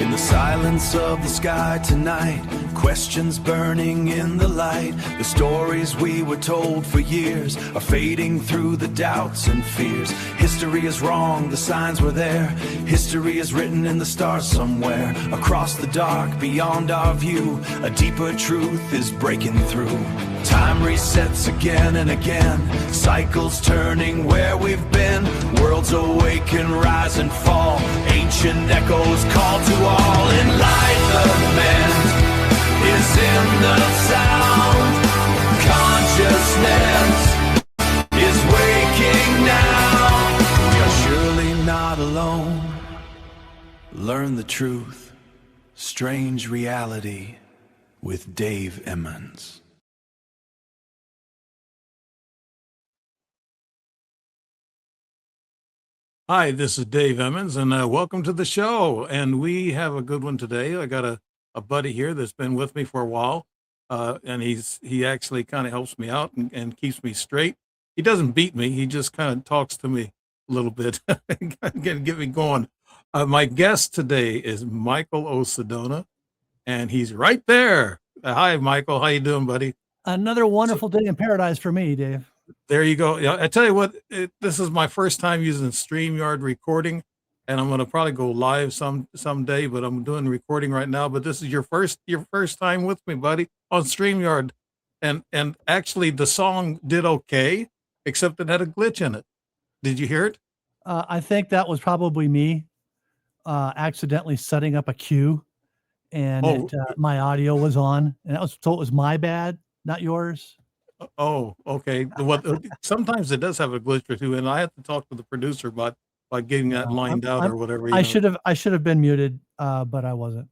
In the silence of the sky tonight, questions burning in the light. The stories we were told for years are fading through the doubts and fears. History is wrong, the signs were there. History is written in the stars somewhere. Across the dark, beyond our view, a deeper truth is breaking through. Time resets again and again, cycles turning where we've been. Worlds awaken, rise and fall, ancient echoes call to all. Enlightenment is in the sound, consciousness is waking now. You're surely not alone. Learn the truth, strange reality with Dave Emmons. Hi, this is Dave Emmons, and welcome to the show. And we have a good one today. I got a buddy here that's been with me for a while, and he actually kind of helps me out and keeps me straight. He doesn't beat me. He just kind of talks to me a little bit, get me going. My guest today is Michael O. Sedona, and he's right there. Hi, Michael. How you doing, buddy? Another wonderful day in paradise for me, Dave. There you go. Yeah, I tell you what, this is my first time using StreamYard recording, and I'm going to probably go live someday, but I'm doing recording right now. But this is your first time with me, buddy, on StreamYard, and actually the song did okay, except it had a glitch in it. Did you hear it? I think that was probably me accidentally setting up a queue, and my audio was on, and so it was my bad, not yours. Oh, okay. Sometimes it does have a glitch or two, and I have to talk to the producer about getting that lined out or whatever. I should have been muted, but I wasn't.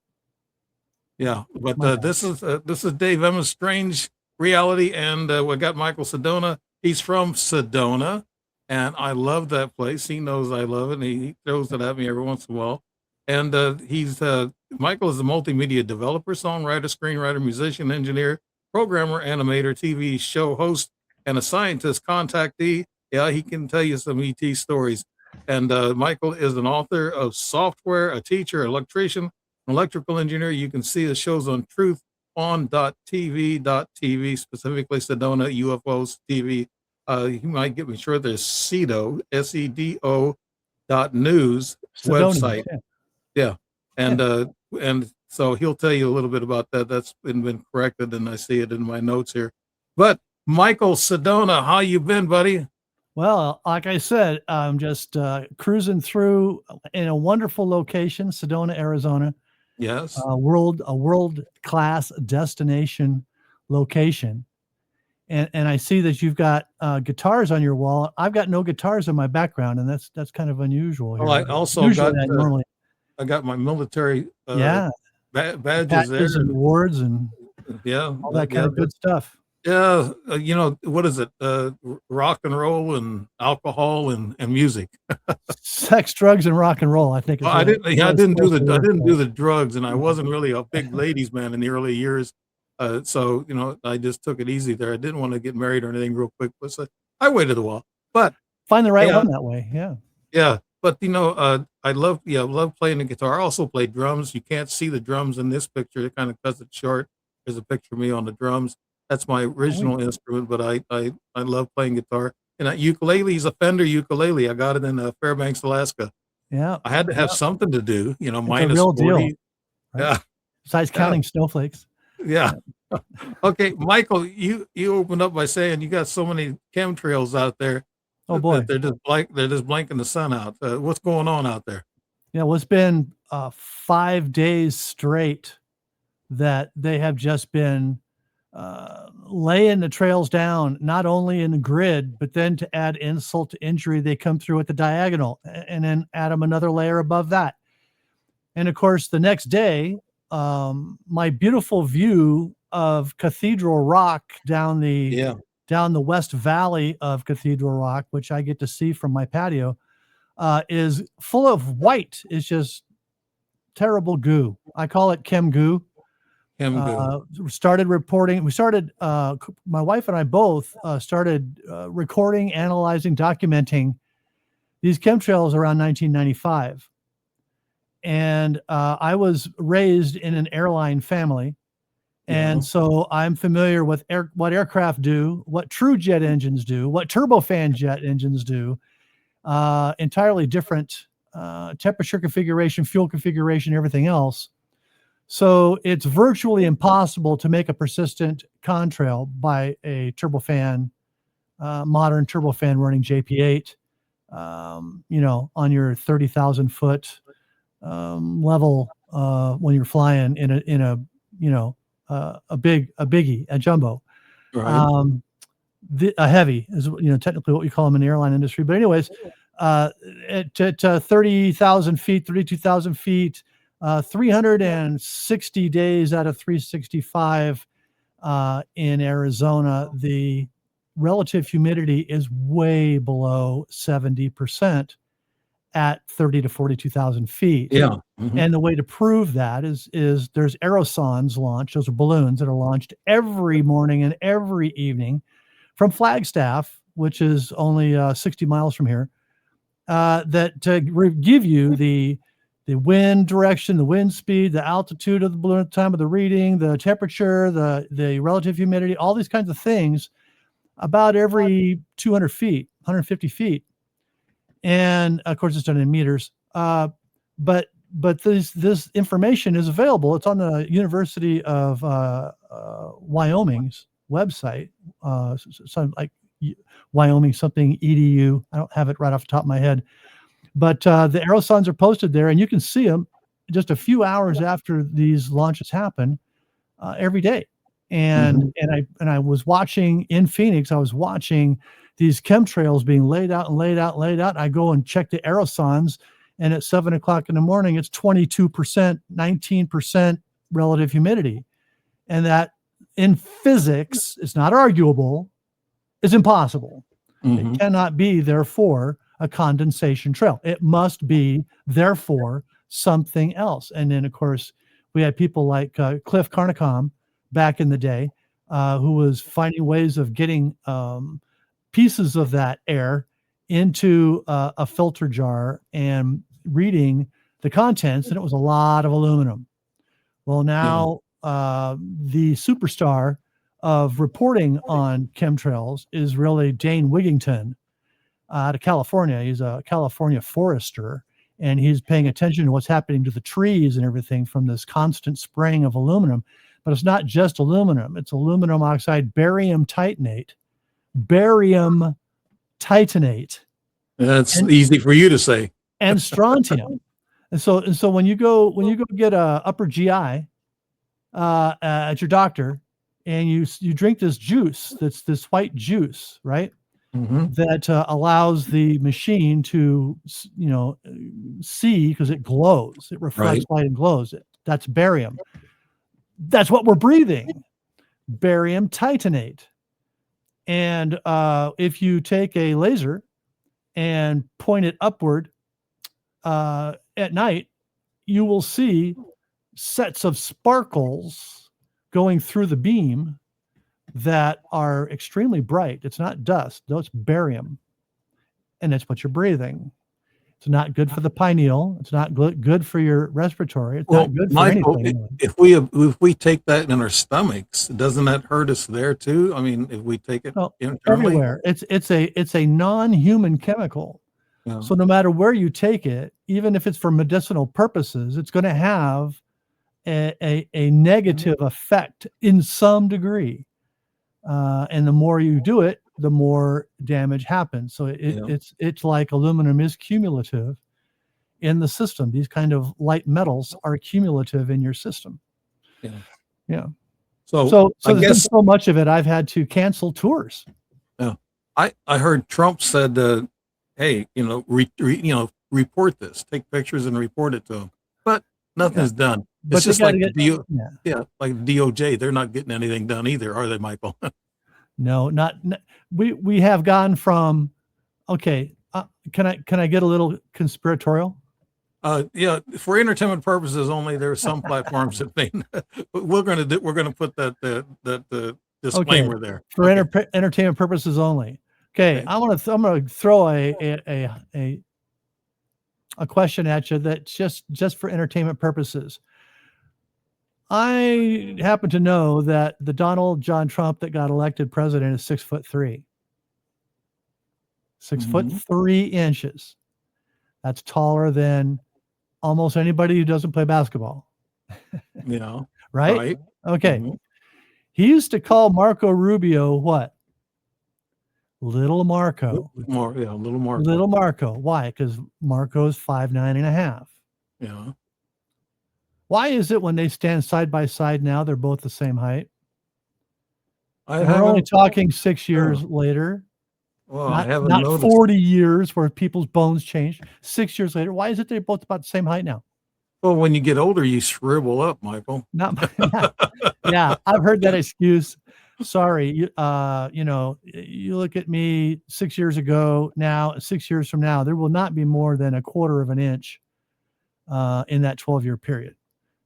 Yeah, but this is Dave Emmons' Strange Reality, and we got Michael Sedona. He's from Sedona, and I love that place. He knows I love it, and he throws it at me every once in a while. And Michael is a multimedia developer, songwriter, screenwriter, musician, engineer, programmer, animator, TV show host, and a scientist contactee. Yeah, he can tell you some ET stories. And Michael is an author of software, a teacher, electrician, an electrical engineer. You can see the shows on truthon.tv, specifically Sedona UFOs TV. You might get me sure there's SEDO, SEDO .news website. Yeah. And so he'll tell you a little bit about that. That's been corrected, and I see it in my notes here. But Michael Sedona, how you been, buddy? Well, like I said, I'm just cruising through in a wonderful location, Sedona, Arizona. Yes. A world-class destination location. And I see that you've got guitars on your wall. I've got no guitars in my background, and that's kind of unusual here. Well, I also I got my military badges there, and awards, and all that kind of good stuff. Yeah, what is it? Rock and roll and alcohol and music. Sex, drugs, and rock and roll. I think. Well, I didn't do the drugs, and I wasn't really a big ladies man in the early years. So I just took it easy there. I didn't want to get married or anything real quick, but so I waited a while. But find the right one that way. Yeah. Yeah. But I love playing the guitar. I also play drums. You can't see the drums in this picture. It kind of cuts it short. There's a picture of me on the drums. That's my original instrument, but I love playing guitar. And ukulele is a Fender ukulele. I got it in Fairbanks, Alaska. Yeah. I had to have something to do, it's minus a real 40. Deal, right? Yeah. Besides counting snowflakes. Yeah. Okay, Michael, you opened up by saying you got so many chemtrails out there. Oh boy, they're just blanking the sun out. What's going on out there? Yeah, well, it's been 5 days straight that they have just been laying the trails down, not only in the grid, but then to add insult to injury, they come through at the diagonal and then add them another layer above that. And of course, the next day, my beautiful view of Cathedral Rock down the West Valley of Cathedral Rock, which I get to see from my patio, is full of white. It's just terrible goo. I call it chem goo. Started reporting. My wife and I both started recording, analyzing, documenting these chemtrails around 1995. and I was raised in an airline family. And so I'm familiar with what aircraft do, what true jet engines do, what turbofan jet engines do. Entirely different temperature configuration, fuel configuration, everything else. So it's virtually impossible to make a persistent contrail by a turbofan, modern turbofan running JP8, on your 30,000 foot level when you're flying in a biggie, a jumbo. Right. A heavy is technically what we call them in the airline industry. But anyways, at 30,000 feet, 32,000 feet, 360 days out of 365 in Arizona, the relative humidity is way below 70% at 30 to 42,000 feet. Yeah. Mhm. And the way to prove that is there's aerosons launched. Those are balloons that are launched every morning and every evening from Flagstaff, which is only 60 miles from here, that to give you the wind direction, the wind speed, the altitude of the balloon at the time of the reading, the temperature, the relative humidity, all these kinds of things about every 200 feet, 150 feet. And of course, it's done in meters. But this information is available. It's on the University of Wyoming's website, something like Wyoming something edu. I don't have it right off the top of my head, but the aerosons are posted there, and you can see them just a few hours after these launches happen every day. And I was watching in Phoenix. I was watching these chemtrails being laid out and laid out and laid out. I go and check the aerosons, and at 7 o'clock in the morning, it's 22%, 19% relative humidity. And that in physics, it's not arguable, is impossible. It cannot be, therefore, a condensation trail. It must be, therefore, something else. And then, of course, we had people like Cliff Carnicom back in the day who was finding ways of getting pieces of that air into a filter jar and reading the contents, and it was a lot of aluminum. Well, now the superstar of reporting on chemtrails is really Dane Wigington out of California. He's a California forester, and he's paying attention to what's happening to the trees and everything from this constant spraying of aluminum. But it's not just aluminum. It's aluminum oxide, barium titanate. Barium titanate. That's easy for you to say. And strontium. And so when you go get a upper GI at your doctor, and you drink this juice, that's this white juice, right? That allows the machine to see, because it glows, it reflects light and glows. That's barium. That's what we're breathing. Barium titanate. And if you take a laser and point it upward at night, you will see sets of sparkles going through the beam that are extremely bright. It's not dust, though, it's barium. And it's what you're breathing. It's not good for the pineal. It's not good for your respiratory. It's not good for Michael, anything. if we take that in our stomachs, doesn't that hurt us there too? I mean, if we take it internally, everywhere, it's a non-human chemical. Yeah. So no matter where you take it, even if it's for medicinal purposes, it's going to have a negative effect in some degree. And the more you do it, the more damage happens. So it's like aluminum is cumulative in the system. These kind of light metals are cumulative in your system. Yeah. So there's been so much of it, I've had to cancel tours. Yeah. I heard Trump said, hey, report this, take pictures and report it to them. But nothing's done. It's just like like DOJ. They're not getting anything done either, are they, Michael? No, not we have gone from, okay, can I get a little conspiratorial? Yeah, for entertainment purposes only. There are some platforms that may, but we're going to put the disclaimer there for entertainment purposes only. Okay, I'm gonna throw a a question at you that's just for entertainment purposes. I happen to know that the Donald John Trump that got elected president is 6'3". 6'3". That's taller than almost anybody who doesn't play basketball. Yeah. Right? Right. Okay. Mhm. He used to call Marco Rubio what? Little Marco. Little Marco. Little Marco. Why? Because Marco's 5'9.5". Yeah. Why is it when they stand side by side now, they're both the same height? I And we're only haven't. talking 6 years later, Well, I haven't not noticed. 40 years where people's bones change. 6 years later, why is it they're both about the same height now? Well, when you get older, you shrivel up, Michael. Not yeah, I've heard that excuse. Sorry, you look at me 6 years ago, now 6 years from now, there will not be more than a quarter of an inch in that 12-year period.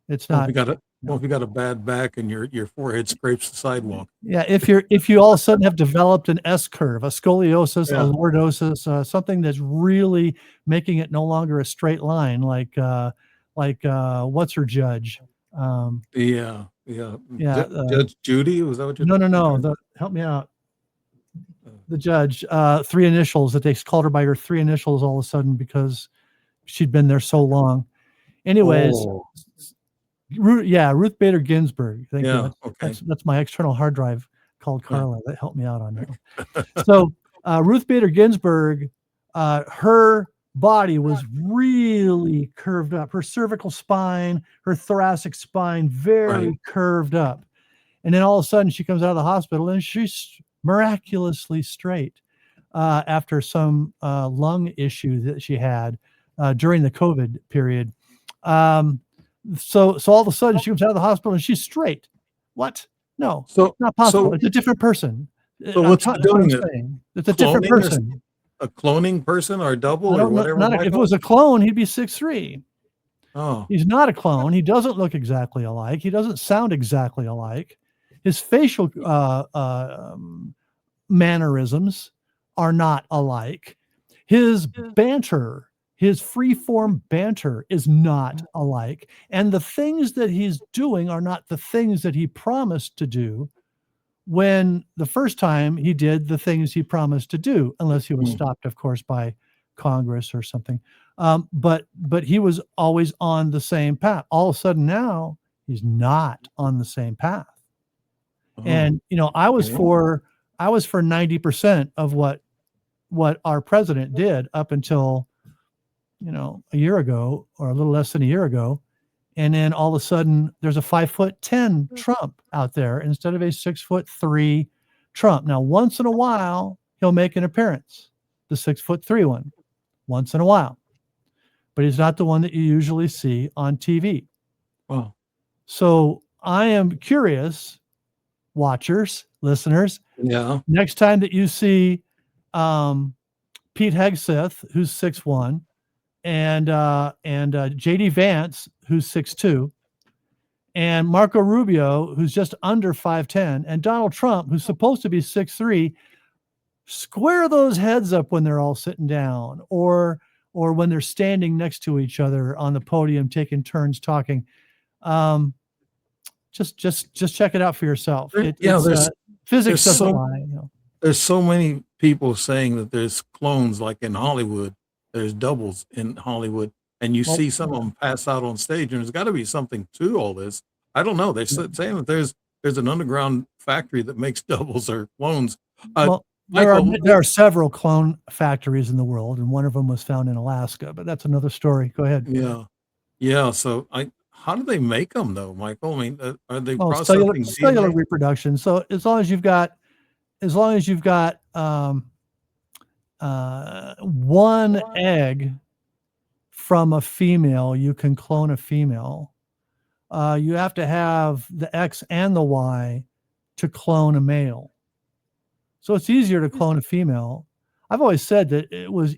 It's Well, not. if you got a bad back and your forehead scrapes the sidewalk. Yeah, if you all of a sudden have developed an S curve, a scoliosis, Yeah. a lordosis, something that's really making it no longer a straight line, like what's her judge? Yeah. Judge Judy, was that what you're? No. Help me out. The judge, 3 initials that they called her by her 3 initials all of a sudden because she'd been there so long. Anyways, Oh, Ruth Bader Ginsburg. Thank you. yeah. Okay. That's my external hard drive called Carla that helped me out on that. So Ruth Bader Ginsburg, her body was really curved up. Her cervical spine, her thoracic spine, very curved up. And then all of a sudden she comes out of the hospital and she's miraculously straight after some lung issue that she had during the COVID period. So all of a sudden she comes out of the hospital and she's straight. What? No, So it's not possible. It's a different person. So what's doing it? Saying. It's a different person. A cloning person or a double I or don't know, whatever. if it was a clone, he'd be 6'3". Oh, He's not a clone. He doesn't look exactly alike. He doesn't sound exactly alike. His facial mannerisms are not alike. His banter, his free-form banter is not alike. And the things that he's doing are not the things that he promised to do when the first time he did the things he promised to do, unless he was stopped, of course, by Congress or something. But he was always on the same path. All of a sudden now he's not on the same path. And I was for 90% of what our president did up until a year ago or a little less than a year ago. And then all of a sudden there's a 5'10" Trump out there instead of a 6'3" Trump. Now, once in a while he'll make an appearance, the 6'3" one, once in a while, but he's not the one that you usually see on TV. wow. So I am curious, watchers, listeners. Yeah. Next time that you see Pete Hegseth, who's 6'1", and JD Vance, who's 6'2", and Marco Rubio, who's just under 5'10", and Donald Trump, who's supposed to be 6'3", square those heads up when they're all sitting down, or when they're standing next to each other on the podium, taking turns talking. Just check it out for yourself. Physics doesn't lie. There's so many people saying that there's clones, like in Hollywood. There's doubles in Hollywood, and you see some of them pass out on stage, and there's got to be something to all this. I don't know. They're saying that there's an underground factory that makes doubles or clones. There are several clone factories in the world, and one of them was found in Alaska, but that's another story. Go ahead. Yeah. So how do they make them though, Michael? I mean, are they processing cellular reproduction? So as long as you've got one egg from a female, you can clone a female. You have to have the X and the Y to clone a male. So it's easier to clone a female. I've always said that it was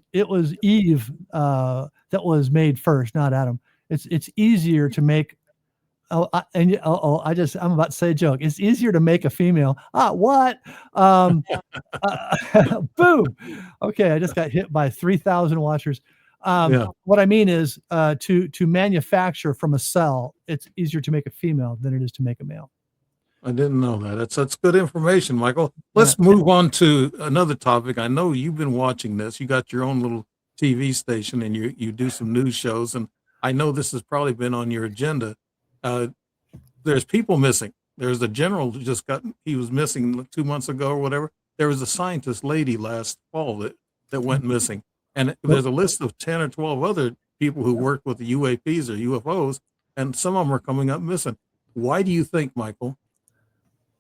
Eve that was made first, not Adam. It's easier to make. I'm about to say a joke. It's easier to make a female. What? Boom. Okay, I just got hit by 3,000 watchers. Yeah. What I mean is, to manufacture from a cell, it's easier to make a female than it is to make a male. I didn't know that. That's good information, Michael. Yeah. Let's move on to another topic. I know you've been watching this. You got your own little TV station and you do some news shows, and I know this has probably been on your agenda. Uh, there's people missing. There's a general who he was missing 2 months ago or whatever. There was a scientist lady last fall that went missing. And there's a list of 10 or 12 other people who work with the UAPs or UFOs, and some of them are coming up missing. Why do you think, Michael?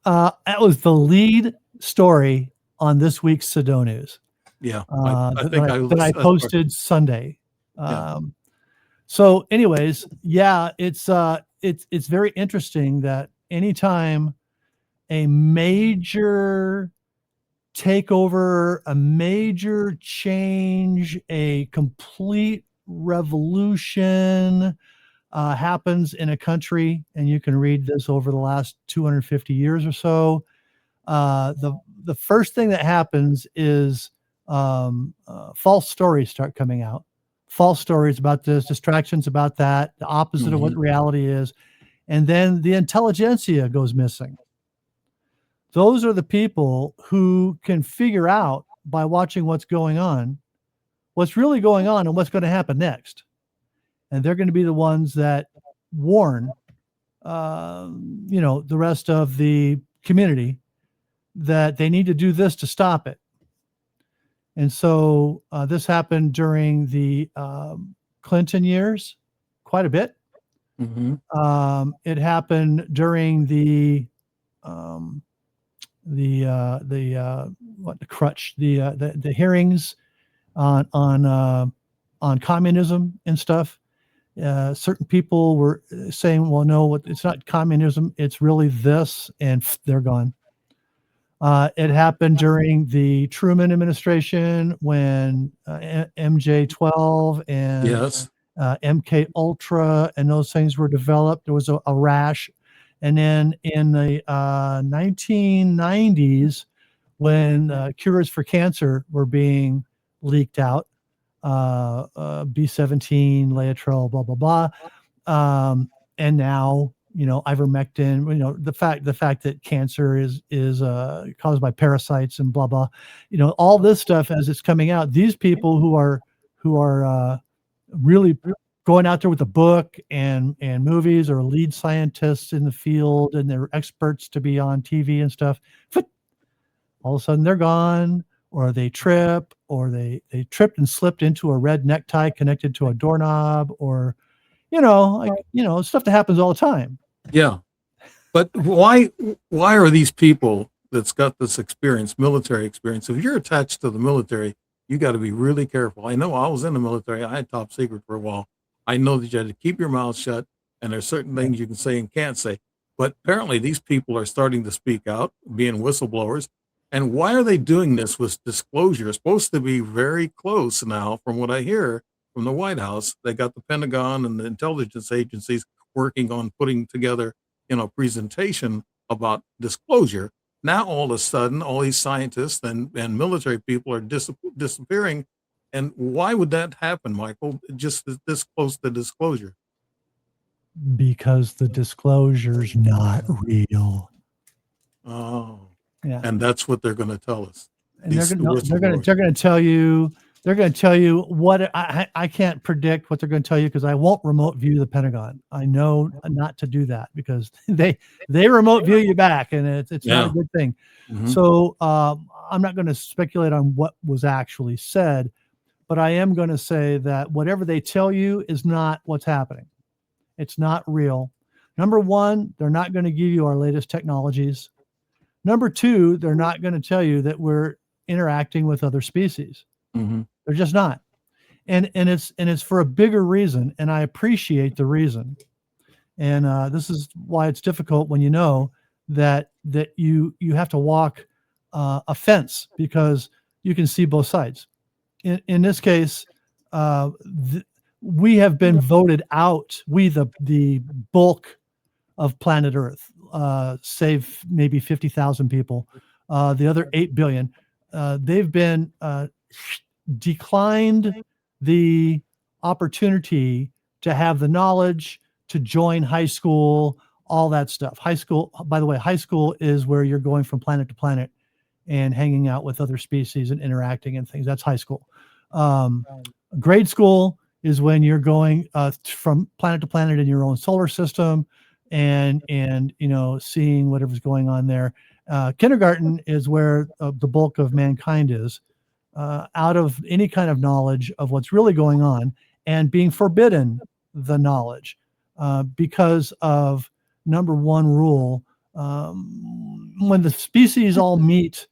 That was the lead story on this week's Sedona News. Yeah, That I posted Sunday. Yeah. So anyways, yeah, it's very interesting that anytime a major takeover, a major change, a complete revolution happens in a country, and you can read this over the last 250 years or so, the first thing that happens is false stories start coming out. False stories about this, distractions about that, the opposite of what reality is. And then the intelligentsia goes missing. Those are the people who can figure out by watching what's really going on and what's going to happen next. And they're going to be the ones that warn, the rest of the community that they need to do this to stop it. And so this happened during the Clinton years, quite a bit. It happened during the hearings on communism and stuff. Certain people were saying, well, no, it's not communism, it's really this, and they're gone. It happened during the Truman administration when MJ-12 and Yes. MK Ultra and those things were developed. There was a rash. And then in the 1990s, when cures for cancer were being leaked out, B17, Laetrile, blah, blah, blah. And now, ivermectin, the fact that cancer is caused by parasites and blah, blah, all this stuff as it's coming out, these people who are really going out there with a book and movies, or lead scientists in the field, and they're experts to be on TV and stuff, all of a sudden they're gone, or they trip, or they tripped and slipped into a red necktie connected to a doorknob, or, stuff that happens all the time. Yeah. But why are these people that's got this experience, military experience? If you're attached to the military, you got to be really careful. I know I was in the military. I had top secret for a while. I know that you had to keep your mouth shut, and there's certain things you can say and can't say. But apparently these people are starting to speak out, being whistleblowers. And why are they doing this with disclosure? It's supposed to be very close now, from what I hear from the White House. They got the Pentagon and the intelligence agencies working on putting together, a presentation about disclosure. Now, all of a sudden, all these scientists and military people are disappearing. And why would that happen, Michael? Just this close to disclosure? Because the disclosure's not real. Oh, yeah. And that's what they're going to tell us. And they're going to tell you. They're going to tell you what I can't predict what they're going to tell you, because I won't remote view the Pentagon. I know not to do that, because they remote view you back, and it's not a good thing. So I'm not going to speculate on what was actually said, but I am going to say that whatever they tell you is not what's happening. It's not real. Number one, they're not going to give you our latest technologies. Number two, they're not going to tell you that we're interacting with other species. They're just not. And it's for a bigger reason, and I appreciate the reason. And this is why it's difficult when you know that you have to walk a fence, because you can see both sides. In this case, we have been voted out. We, the bulk of planet Earth, save maybe 50,000 people. The other 8 billion, they've been declined the opportunity to have the knowledge, to join high school, all that stuff. High school, by the way, high school is where you're going from planet to planet and hanging out with other species and interacting and things. That's high school. Grade school is when you're going from planet to planet in your own solar system and seeing whatever's going on there. Kindergarten is where the bulk of mankind is, out of any kind of knowledge of what's really going on and being forbidden the knowledge because of number one rule. When the species all meet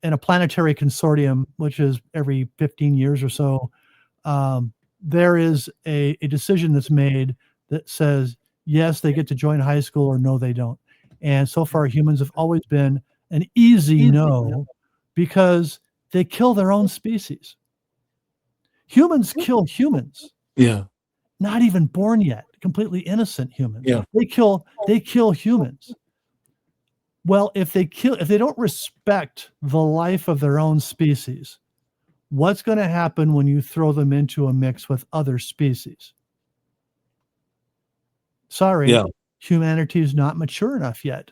in a planetary consortium, which is every 15 years or so, there is a decision that's made that says, yes, they get to join high school, or no, they don't. And so far, humans have always been an easy no, because they kill their own species. Humans kill humans. Yeah. Not even born yet, completely innocent humans. Yeah. They kill humans. Well, if they don't respect the life of their own species, what's going to happen when you throw them into a mix with other species? Sorry, Yeah. humanity is not mature enough yet.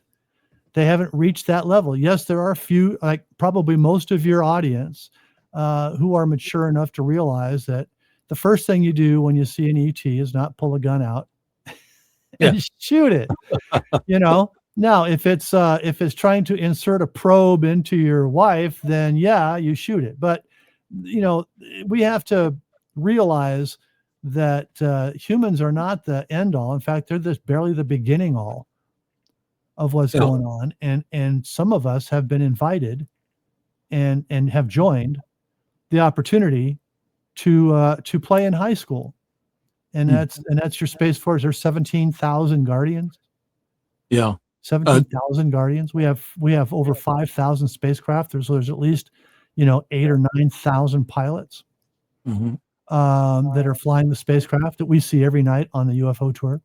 They haven't reached that level. Yes, there are a few, like probably most of your audience, who are mature enough to realize that the first thing you do when you see an ET is not pull a gun out and shoot it. Now, if it's trying to insert a probe into your wife, then yeah, you shoot it. But we have to realize that humans are not the end all. In fact, they're just barely the beginning all of what's going on. And some of us have been invited and have joined the opportunity to play in high school. And that's your Space Force. There's 17,000 Guardians. Yeah. 17,000 Guardians. We have over 5,000 spacecraft. There's at least 8,000 or 9,000 pilots that are flying the spacecraft that we see every night on the UFO tour.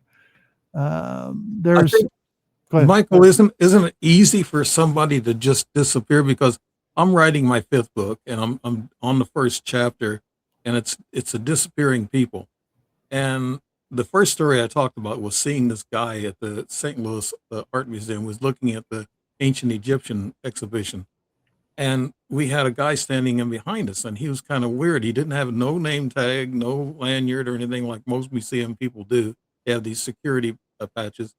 Michael, isn't it easy for somebody to just disappear? Because I'm writing my 5th book and I'm on the 1st chapter, and it's a disappearing people. And the first story I talked about was seeing this guy at the St. Louis Art Museum was looking at the ancient Egyptian exhibition. And we had a guy standing in behind us, and he was kind of weird. He didn't have no name tag, no lanyard or anything like most museum people do. They have these security patches.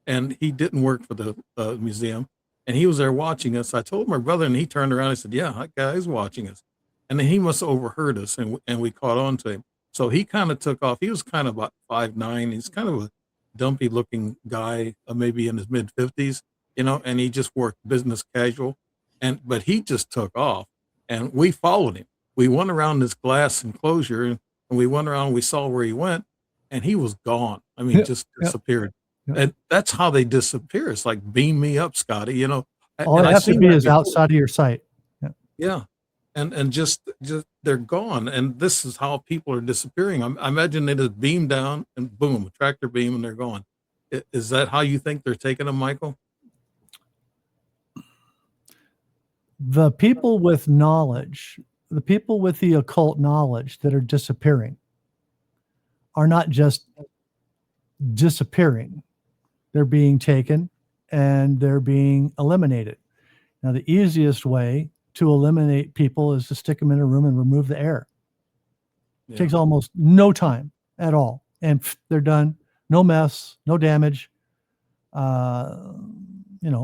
And he didn't work for the museum. And he was there watching us. I told my brother, and he turned around and said, yeah, that guy is watching us. And then he must have overheard us, and we caught on to him. So he kind of took off. He was kind of about 5'9". He's kind of a dumpy looking guy, maybe in his mid 50s, and he just worked business casual. But he just took off, and we followed him. We went around this glass enclosure, and we went around, we saw where he went, and he was gone. I mean, just disappeared. And that's how they disappear. It's like, beam me up, Scotty, All it has to be is outside of your sight. Yeah. And just they're gone. And this is how people are disappearing. I imagine they just beam down and boom, tractor beam, and they're gone. Is that how you think they're taking them, Michael? The people with knowledge, the people with the occult knowledge that are disappearing are not just disappearing. They're being taken and they're being eliminated. Now, the easiest way to eliminate people is to stick them in a room and remove the air. It takes almost no time at all. And they're done. No mess, no damage.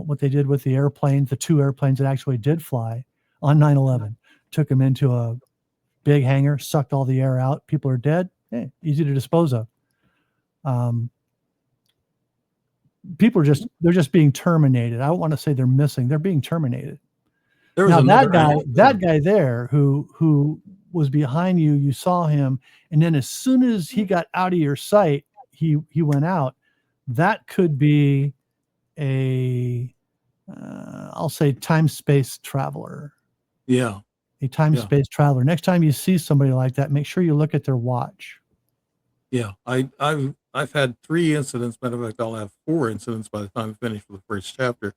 What they did with the airplanes, the 2 airplanes that actually did fly on 9/11, took them into a big hangar, sucked all the air out. People are dead. Hey, easy to dispose of. People are they're just being terminated. I don't want to say they're missing. They're being terminated. Now that guy there who was behind you, you saw him, and then as soon as he got out of your sight, he went out. That could be I'll say time-space traveler. Yeah. A time-space traveler. Next time you see somebody like that, make sure you look at their watch. Yeah. I've had 3 incidents. Matter of fact, I'll have 4 incidents by the time I finish with the 1st chapter.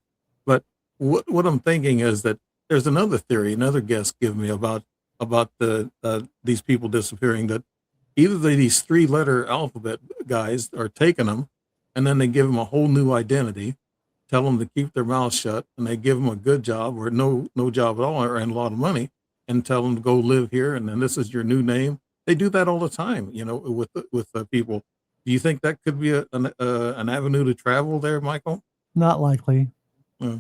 But what I'm thinking is that there's another theory, another guest gave me about these people disappearing, that either these 3-letter alphabet guys are taking them, and then they give them a whole new identity, tell them to keep their mouth shut, and they give them a good job or no job at all and a lot of money, and tell them to go live here, and then this is your new name. They do that all the time, with people. Do you think that could be an avenue to travel there, Michael? Not likely. Uh,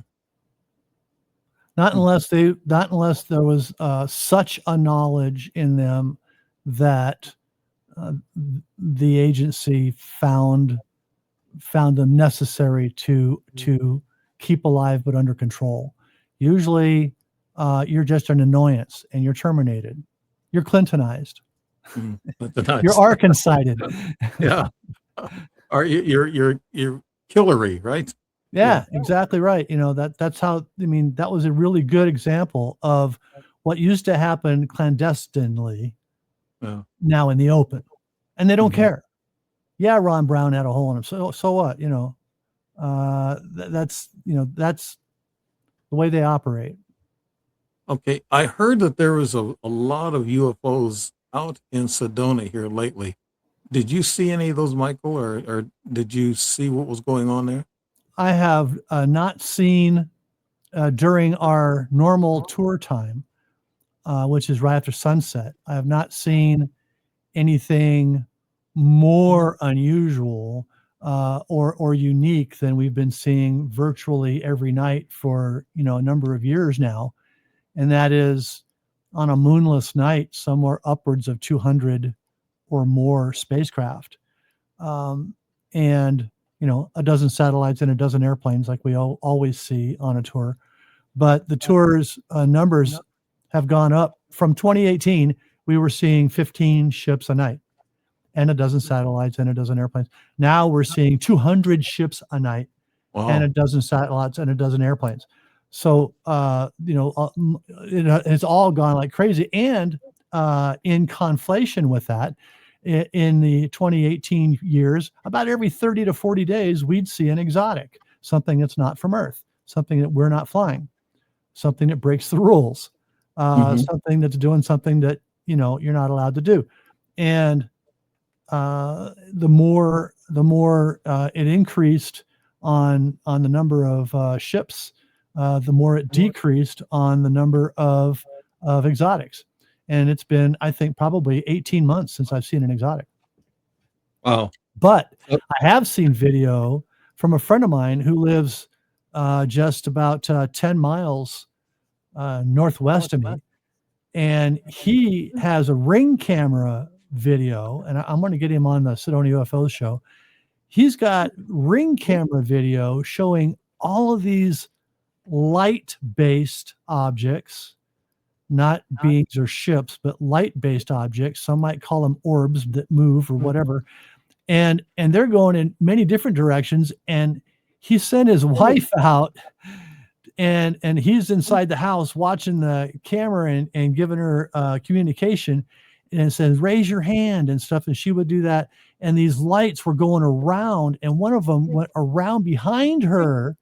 Not unless there was such a knowledge in them that the agency found them necessary to keep alive but under control. Usually, you're just an annoyance and you're terminated. You're Clintonized. You're Arkansided. Yeah. Are you're Hillary, right? Yeah, exactly right. That's how, that was a really good example of what used to happen clandestinely now in the open. And they don't care. Yeah, Ron Brown had a hole in him. So what? That's the way they operate. Okay. I heard that there was a lot of UFOs out in Sedona here lately. Did you see any of those, Michael, or did you see what was going on there? I have not seen during our normal tour time, which is right after sunset. I have not seen anything more unusual or unique than we've been seeing virtually every night for a number of years now, and that is on a moonless night somewhere upwards of 200 or more spacecraft, and a dozen satellites and a dozen airplanes like we always see on a tour. But the tour's numbers have gone up. From 2018, we were seeing 15 ships a night and a dozen satellites and a dozen airplanes. Now we're seeing 200 ships a night and a dozen satellites and a dozen airplanes. So, it's all gone like crazy. And in conflation with that, in the 2018 years, about every 30 to 40 days, we'd see an exotic, something that's not from Earth, something that we're not flying, something that breaks the rules, something that's doing something that, you're not allowed to do. And the more it increased on the number of ships, the more it decreased on the number of exotics. And it's been, I think, probably 18 months since I've seen an exotic. Wow. But I have seen video from a friend of mine who lives just about 10 miles northwest of me. And he has a ring camera video, and I'm going to get him on the Sedona UFO show. He's got ring camera video showing all of these light-based objects, not beings or ships, but light-based objects. Some might call them orbs that move or whatever. And they're going in many different directions. And he sent his wife out, and he's inside the house watching the camera and giving her communication, and it says, raise your hand and stuff. And she would do that. And these lights were going around, and one of them went around behind her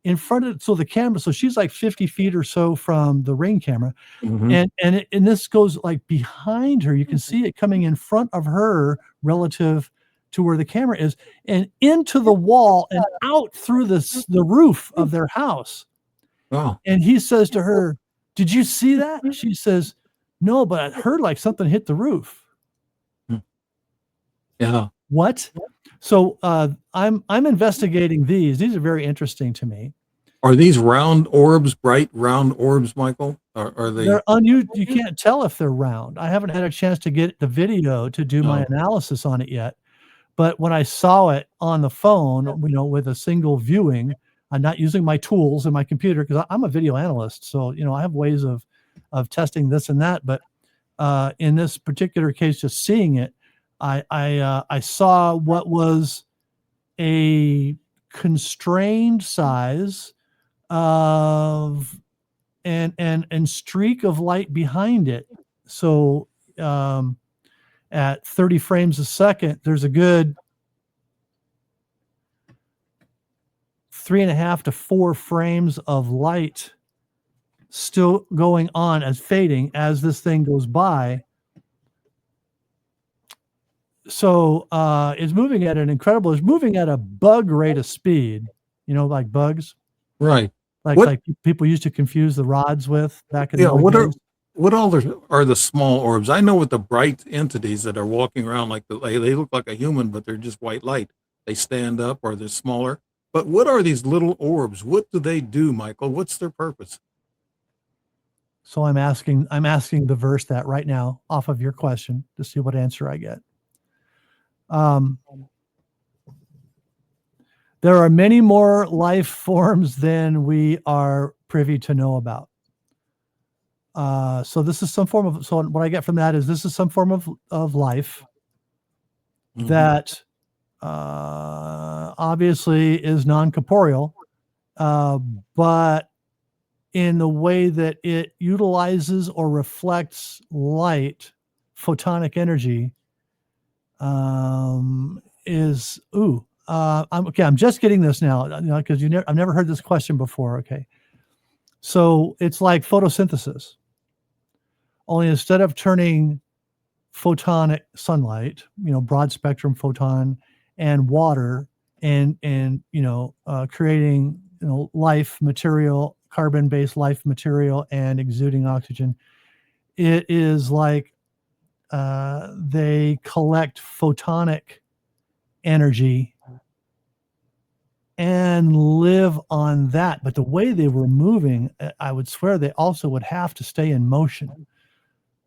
in front of, so the camera, so she's like 50 feet or so from the ring camera. And this goes like behind her. You can see it coming in front of her relative to where the camera is, and into the wall and out through the roof of their house. Wow. And he says to her, did you see that? She says, no, but I heard like something hit the roof. Yeah. What? So I'm investigating these. These are very interesting to me. Are these round orbs, bright round orbs, Michael? Are they? They're unusual. You can't tell if they're round. I haven't had a chance to get the video to do my analysis on it yet. But when I saw it on the phone, with a single viewing, I'm not using my tools in my computer because I'm a video analyst. So, I have ways of testing this and that. But in this particular case, just seeing it, I saw what was a constrained size of and streak of light behind it. So at 30 frames a second, there's a good 3.5 to 4 frames of light still going on as fading as this thing goes by. It's moving at it's moving at a bug rate of speed, like bugs, Right. like What? people used to confuse the rods with back in the Yeah. old days. What all are the small orbs? I know with the bright entities that are walking around they look like a human, but they're just white light. They stand up or they're smaller. But what are these little orbs? What do they do, Michael? What's their purpose? So I'm asking the verse that right now off of your question to see what answer I get. There are many more life forms than we are privy to know about. So this is some form of. So what I get from that is this is some form of life that obviously is non-corporeal, but in the way that it utilizes or reflects light, photonic energy, is I'm just getting this now, because I've never heard this question before. Okay, so it's like photosynthesis, only instead of turning photonic sunlight, broad spectrum photon and water, and creating life material, carbon-based life material, and exuding oxygen. It is like they collect photonic energy and live on that. But the way they were moving, I would swear they also would have to stay in motion.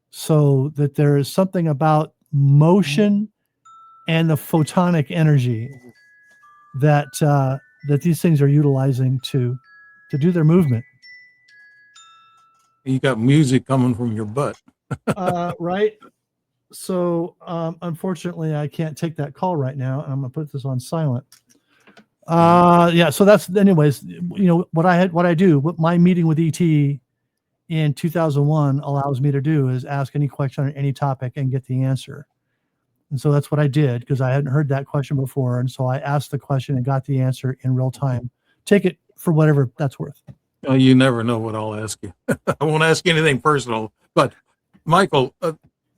So that there is something about motion and the photonic energy that these things are utilizing to do their movement. You got music coming from your butt. Right. So unfortunately, I can't take that call right now. I'm gonna put this on silent. Yeah. So that's, anyways. What I do. What my meeting with ET in 2001 allows me to do is ask any question on any topic and get the answer. And so that's what I did, because I hadn't heard that question before. And so I asked the question and got the answer in real time. Take it for whatever that's worth. You never know what I'll ask you. I won't ask you anything personal, but Michael,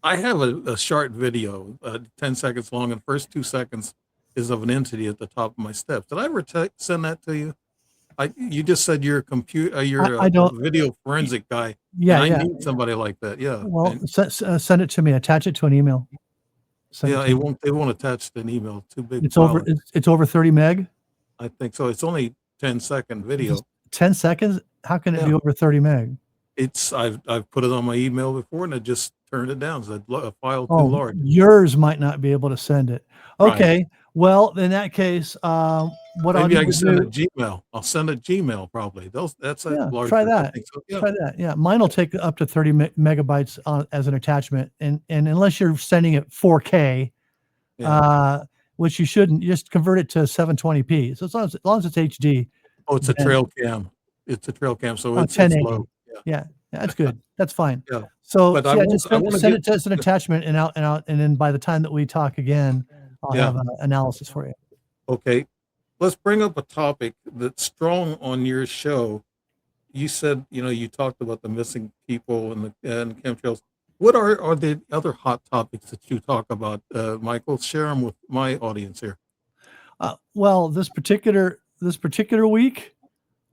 I have a short video, 10 seconds long, and the first 2 seconds is of an entity at the top of my steps. Did I ever send that to you? You just said you're you're I a don't. video forensic guy. Yeah, and I yeah. need somebody like that. Yeah. Well, send it to me. Attach it to an email. It won't attach to an email. Too big. It's over. It's over 30 meg. I think so. It's only 10-second video. 10 seconds. How can it be over 30 meg? I've put it on my email before and I just turned it down. So a file too large. Yours might not be able to send it. Okay. Right. Well, in that case, maybe I can send a Gmail. I'll send a Gmail probably. That's a large. Try that. So, yeah. Try that. Yeah, mine will take up to 30 megabytes as an attachment, and unless you're sending it 4K, which you shouldn't, just convert it to 720p. So as long as it's HD. Oh, it's a trail cam. It's a trail cam, so it's low. Yeah, that's good. That's fine. Yeah. So just send it as an attachment, and then by the time that we talk again, I'll have an analysis for you. Okay. Let's bring up a topic that's strong on your show. You said, you talked about the missing people and chemtrails. What are the other hot topics that you talk about, Michael? Share them with my audience here. Well, this particular week,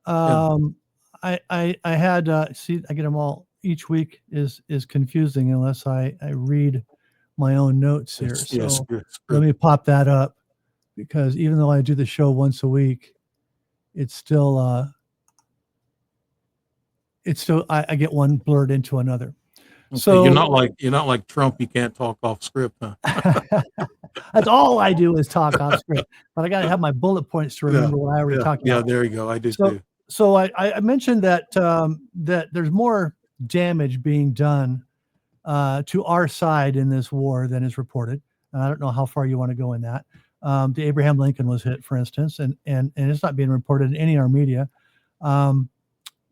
I had see, I get them all. Each week is confusing unless I read my own notes here. So let me pop that up, because even though I do the show once a week, it's still I get one blurred into another. Okay, so you're not like Trump. You can't talk off script, huh? That's all I do is talk off script, but I got to have my bullet points to remember what I already talked about. Yeah, there you go. I do too. So I mentioned that that there's more damage being done to our side in this war than is reported. And I don't know how far you want to go in that. The Abraham Lincoln was hit, for instance, and it's not being reported in any of our media.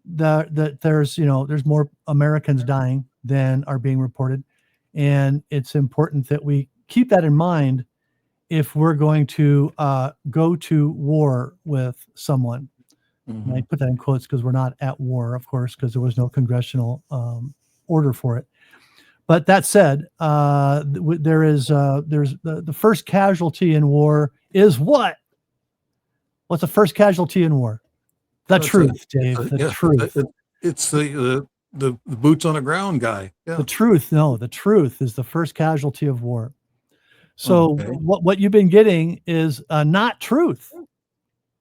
That there's more Americans dying than are being reported, and it's important that we keep that in mind if we're going to go to war with someone. Mm-hmm. And I put that in quotes because we're not at war, of course, because there was no congressional order for it. But that said, there's the first casualty in war is what? What's the first casualty in war? The It's truth, Dave. The truth. it's the boots on the ground guy. Yeah. The truth. No, the truth is the first casualty of war. So Okay. what you've been getting is not truth.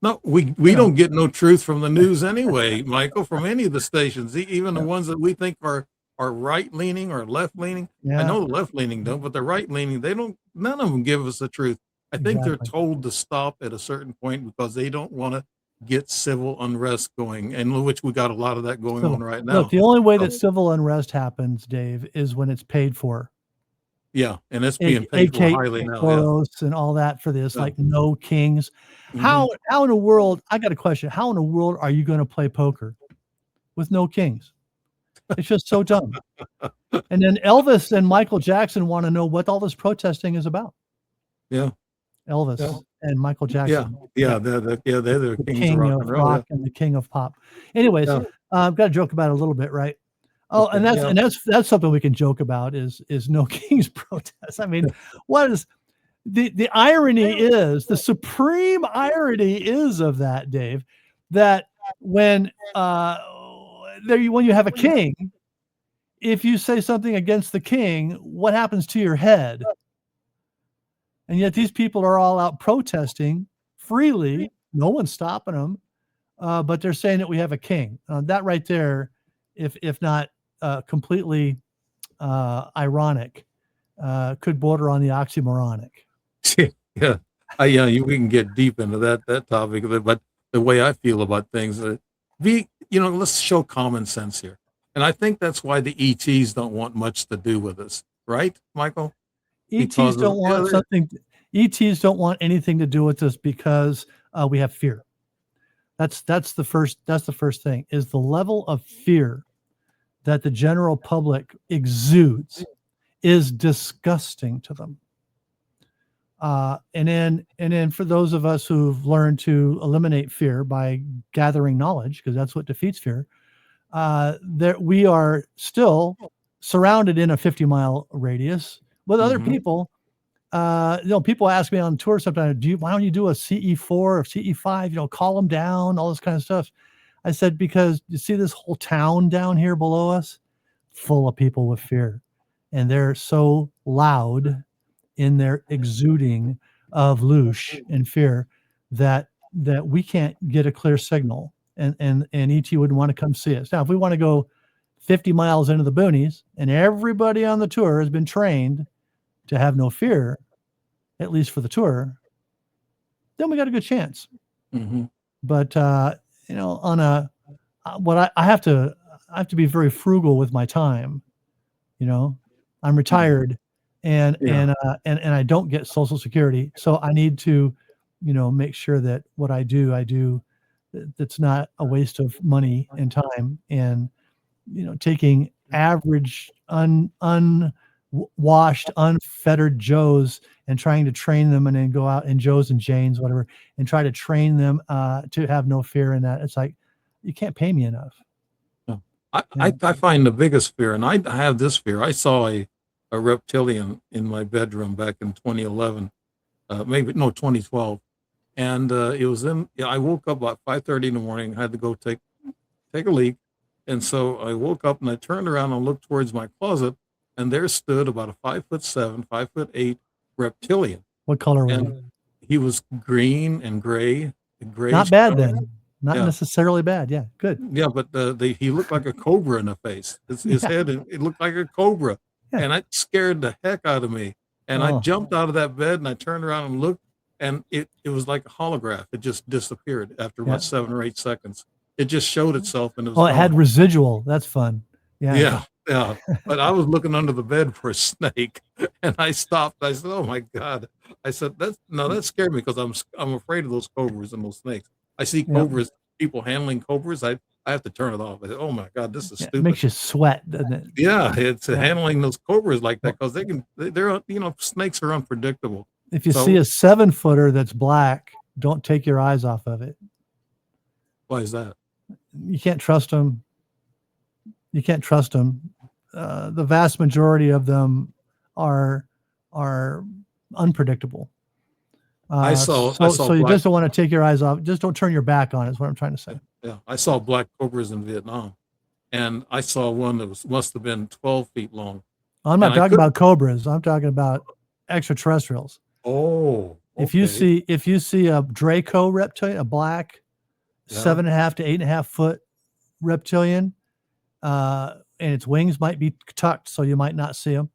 No, we don't get no truth from the news anyway, Michael, from any of the stations, even the ones that we think are right leaning or left leaning. I Yeah, know the left leaning don't, but the right leaning, they don't, none of them give us the truth. I think they're exactly. told to stop at a certain point because they don't want to get civil unrest going, and which we got a lot of that going So on right look, now. the only way So, that civil unrest happens, Dave, is when it's paid for. yeah, and it's being paid for AK highly now. Yeah. Soros and all that for this, Yeah. like no kings. Mhm. How in the world? I got a question. How in the world are you going to play poker with no kings? It's just so dumb. And then Elvis and Michael Jackson want to know what all this protesting is about. Yeah. Elvis Yeah. and Michael Yeah. Jackson. Yeah. They're the The kings of king rock of and roll. Yeah. rock and the king of pop. Anyways, Yeah. I've got to joke about it a little bit, right? Oh, Okay. and Yeah. that's something we can joke about is no king's protest. I mean, what is the irony is, the supreme irony is of that, Dave, that when when you have a king, if you say something against the king, what happens to your head? And yet these people are all out protesting freely. No one's stopping them, but they're saying that we have a king. That right there, if not completely ironic, could border on the oxymoronic. Yeah, we can get deep into that topic, but the way I feel about things, let's show common sense here, and I think that's why the ETs don't want much to do with us, right, Michael? ETs Because don't want something. ETs don't want anything to do with us because we have fear. That's the first thing, is the level of fear that the general public exudes is disgusting to them. And then for those of us who've learned to eliminate fear by gathering knowledge, because that's what defeats fear, there we are still surrounded in a 50-mile radius with other people. People ask me on tour sometimes, why don't you do a CE4 or CE5, call them down, all this kind of stuff. I said, because you see this whole town down here below us, full of people with fear. And they're so loud in their exuding of loosh and fear that we can't get a clear signal. And ET wouldn't want to come see us. Now, if we want to go 50 miles into the boonies and everybody on the tour has been trained to have no fear, at least for the tour, then we got a good chance. Mm-hmm. But on I have to be very frugal with my time. I'm retired, and I don't get Social Security, so I need to, make sure that what I do that's not a waste of money and time, and taking average unwashed, unfettered Joes and trying to train them, and then go out, and Joes and Janes, whatever, and try to train them to have no fear in that. It's like, you can't pay me enough. I find the biggest fear, and I have this fear. I saw a reptilian in my bedroom back in 2011, 2012, and it was in. I woke up about 5:30 in the morning. I had to go take a leak, and so I woke up and I turned around and looked towards my closet, and there stood about a 5'7", 5'8" reptilian. What color was And he was green and gray. Not bad then. Not Yeah. necessarily bad. Yeah, good. Yeah, but he looked like a cobra in the face. His head, it looked like a cobra, and it scared the heck out of me. And I jumped out of that bed and I turned around and looked, and it was like a holograph. It just disappeared after about 7 or 8 seconds. It just showed itself, and it was it had gone. residual. That's fun. Yeah. Yeah. But I was looking under the bed for a snake, and I stopped. I said, "Oh my God!" I said, that scared me because I'm afraid of those cobras and those snakes. I see cobras, people handling cobras. I have to turn it off. I said, "Oh my God, this is stupid." It makes you sweat, doesn't it? Yeah, it's handling those cobras like that, because they're snakes are unpredictable. If you see a 7-footer that's black, don't take your eyes off of it. Why is that? You can't trust them. You can't trust them. the vast majority of them are unpredictable. I saw So you black. just don't want to take your eyes off. Just don't turn your back on it, is what I'm trying to say. Yeah, I saw black cobras in Vietnam, and I saw one that must have been 12 feet long. I'm not talking about cobras. I'm talking about extraterrestrials. Oh, if you see a Draco reptilian, a black 7.5 to 8.5 foot reptilian, and its wings might be tucked, so you might not see them.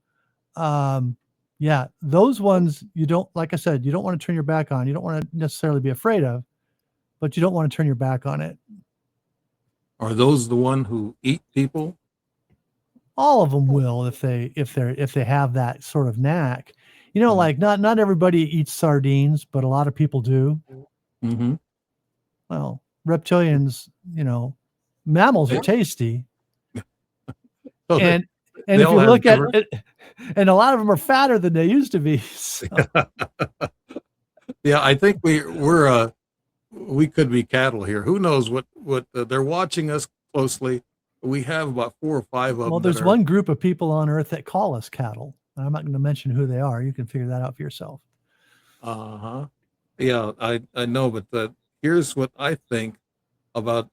Yeah, those ones you don't, like I said, you don't want to turn your back on. You don't want to necessarily be afraid of, but you don't want to turn your back on it. Are those the one who eat people? All of them will if they have that sort of knack. You know, like not everybody eats sardines, but a lot of people do. Mm-hmm. Well, reptilians, mammals are tasty. So and if you look at it, and a lot of them are fatter than they used to be. So. Yeah, I think we could be cattle here. Who knows what they're watching us closely. We have about 4 or 5 of them. Well, there's one group of people on Earth that call us cattle. I'm not going to mention who they are. You can figure that out for yourself. Yeah, I know, but here's what I think about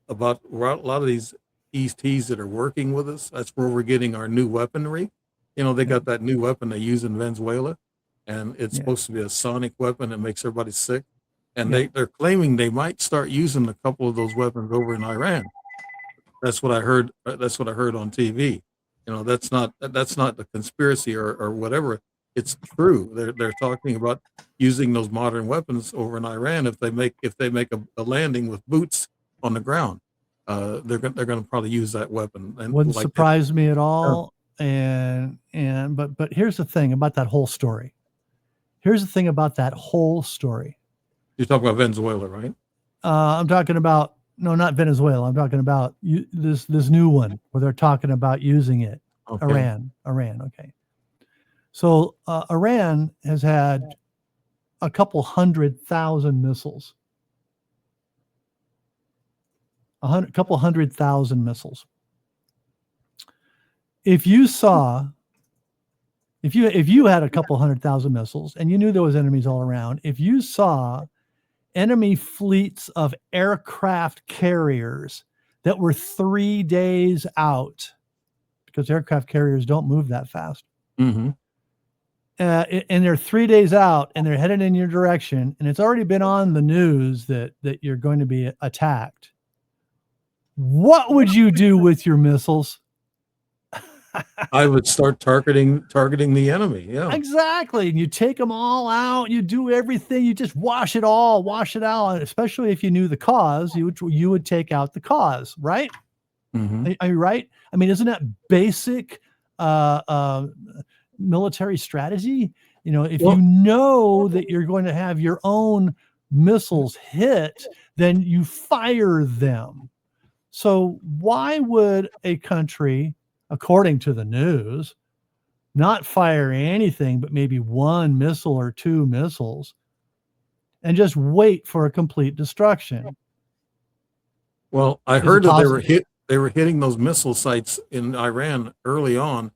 a lot of these ETs that are working with us. That's where we're getting our new weaponry. They got that new weapon they use in Venezuela, and it's supposed to be a sonic weapon that makes everybody sick. And they're claiming they might start using a couple of those weapons over in Iran. That's what I heard. That's what I heard on TV. That's not the conspiracy or whatever. It's true. They're talking about using those modern weapons over in Iran if they make a landing with boots on the ground. They're going to probably use that weapon. And wouldn't surprise me at all. But here's the thing about that whole story. You're talking about Venezuela, right? I'm talking about. No, not Venezuela. I'm talking about this new one where they're talking about using it. Okay. Iran. Okay. So Iran has had a couple 100,000 missiles. A couple 100,000 missiles. If you had a couple 100,000 missiles and you knew there was enemies all around, if you saw enemy fleets of aircraft carriers that were 3 days out, because aircraft carriers don't move that fast. Mm-hmm. And they're 3 days out and they're headed in your direction, and it's already been on the news that you're going to be attacked. What would you do with your missiles? I would start targeting the enemy. Yeah, exactly. And you take them all out. You do everything. You just wash it out. Especially if you knew the cause, you would take out the cause, right? Mm-hmm. Are you right? I mean, isn't that basic military strategy? If you know that you're going to have your own missiles hit, then you fire them. So why would a country, according to the news, not fire anything but maybe one missile or 2 missiles and just wait for a complete destruction? Well, I heard that they were hitting those missile sites in Iran early on,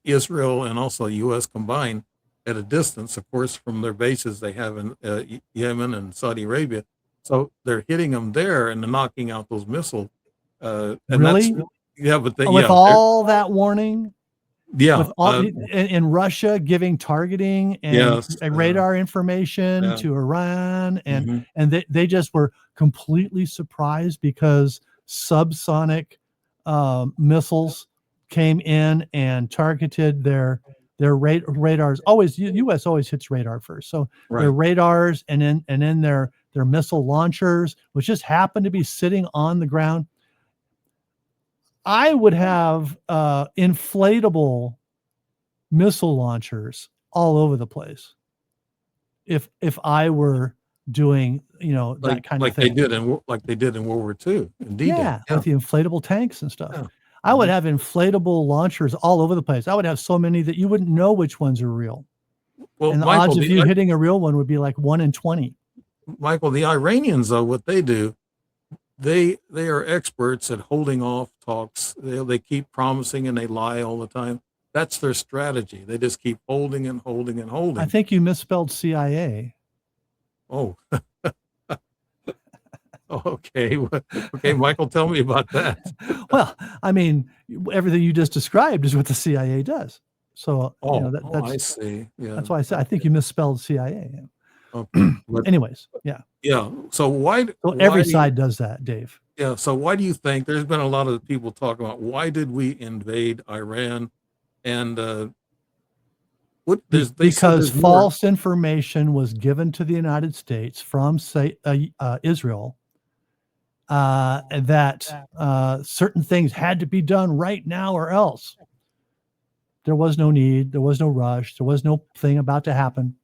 Israel and also U.S. combined, at a distance, of course, from their bases they have in Yemen and Saudi Arabia. So they're hitting them there and knocking out those missiles. And really? But with all that warning, with all in Russia giving targeting and radar information to Iran, and they just were completely surprised because subsonic missiles came in and targeted their radars. U.S. always hits radar first, so their radars and then their missile launchers, which just happened to be sitting on the ground. I would have inflatable missile launchers all over the place if I were doing that kind of thing. Like they did in World War II. Indeed, with the inflatable tanks and stuff. Yeah. I would have inflatable launchers all over the place. I would have so many that you wouldn't know which ones are real. Well, and the odds of you hitting a real one would be like 1 in 20. Michael, the Iranians, though, what they do, they are experts at holding off talks. They keep promising and they lie all the time. That's their strategy. They just keep holding and holding and I holding. think you misspelled CIA. Oh, okay. Okay, Michael, tell me about that. Well, I mean, everything you just described is what the CIA does. So, Oh, I that's see. Yeah. that's why I said I think you misspelled CIA. Okay. But Anyways, yeah. yeah. So why So why every do you, side does that, Dave. yeah, so why do you think there's been a lot of people talking about why did we invade Iran? And what they said Because there's more. false information was given to the United States from, say, Israel, that certain things had to be done right now or else. There was no need. There was no rush. There was no thing about to happen.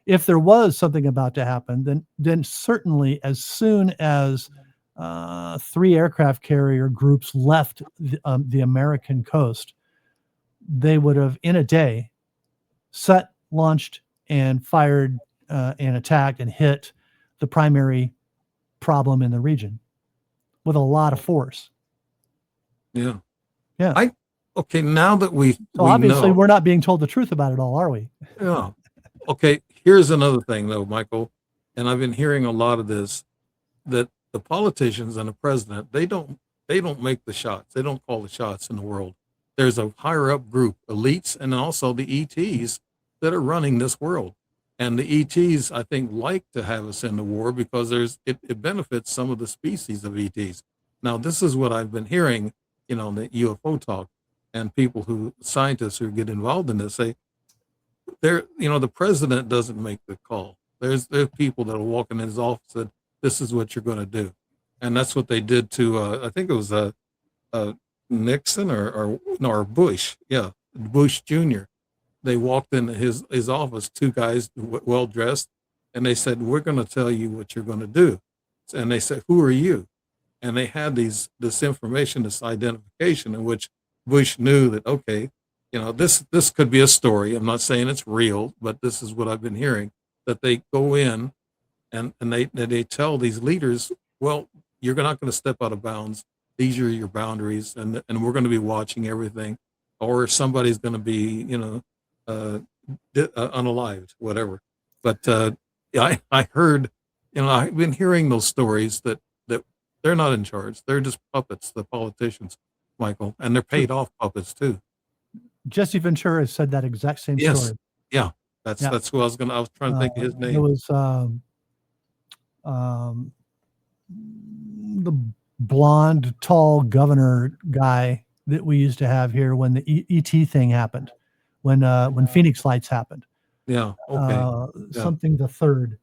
If there was something about to happen, then certainly as soon as 3 aircraft carrier groups left the American coast, they would have in a day set, launched, and fired and attacked and hit the primary problem in the region with a lot of force. Yeah. Yeah. Okay, now that we So obviously know. we're not being told the truth about it all, are we? Yeah. Okay, here's another thing though, Michael, and I've been hearing a lot of this, that the politicians and the president, they don't make the shots. They don't call the shots in the world. There's a higher up group, elites, and also the ETs that are running this world. And the ETs, I think, like to have us in the war because it benefits some of the species of ETs. Now, this is what I've been hearing, the UFO talk, and scientists who get involved in this say, the president doesn't make the call. There's people that are walking in his office and this is what you're going to do, and that's what they did to I think it was Nixon or Bush, yeah, Bush Jr. They walked into his office, 2 guys well dressed, and they said, "We're going to tell you what you're going to do," and they said, "Who are you?" And they had this information, this identification, in which Bush knew that, okay, this could be a story. I'm not saying it's real, but this is what I've been hearing, that they go in and they tell these leaders, well, you're not going to step out of bounds. These are your boundaries, and we're going to be watching everything, or somebody's going to be, unalived, whatever. But yeah, I heard, I've been hearing those stories that they're not in charge. They're just puppets, the politicians, Michael, and they're paid off puppets too. Jesse Ventura said that exact same Yes. story. Yeah. That's who I was trying to think of his There name. was the blonde, tall governor guy that we used to have here when the ET thing happened, when Phoenix Lights happened. Yeah. Okay. Yeah. Something the third.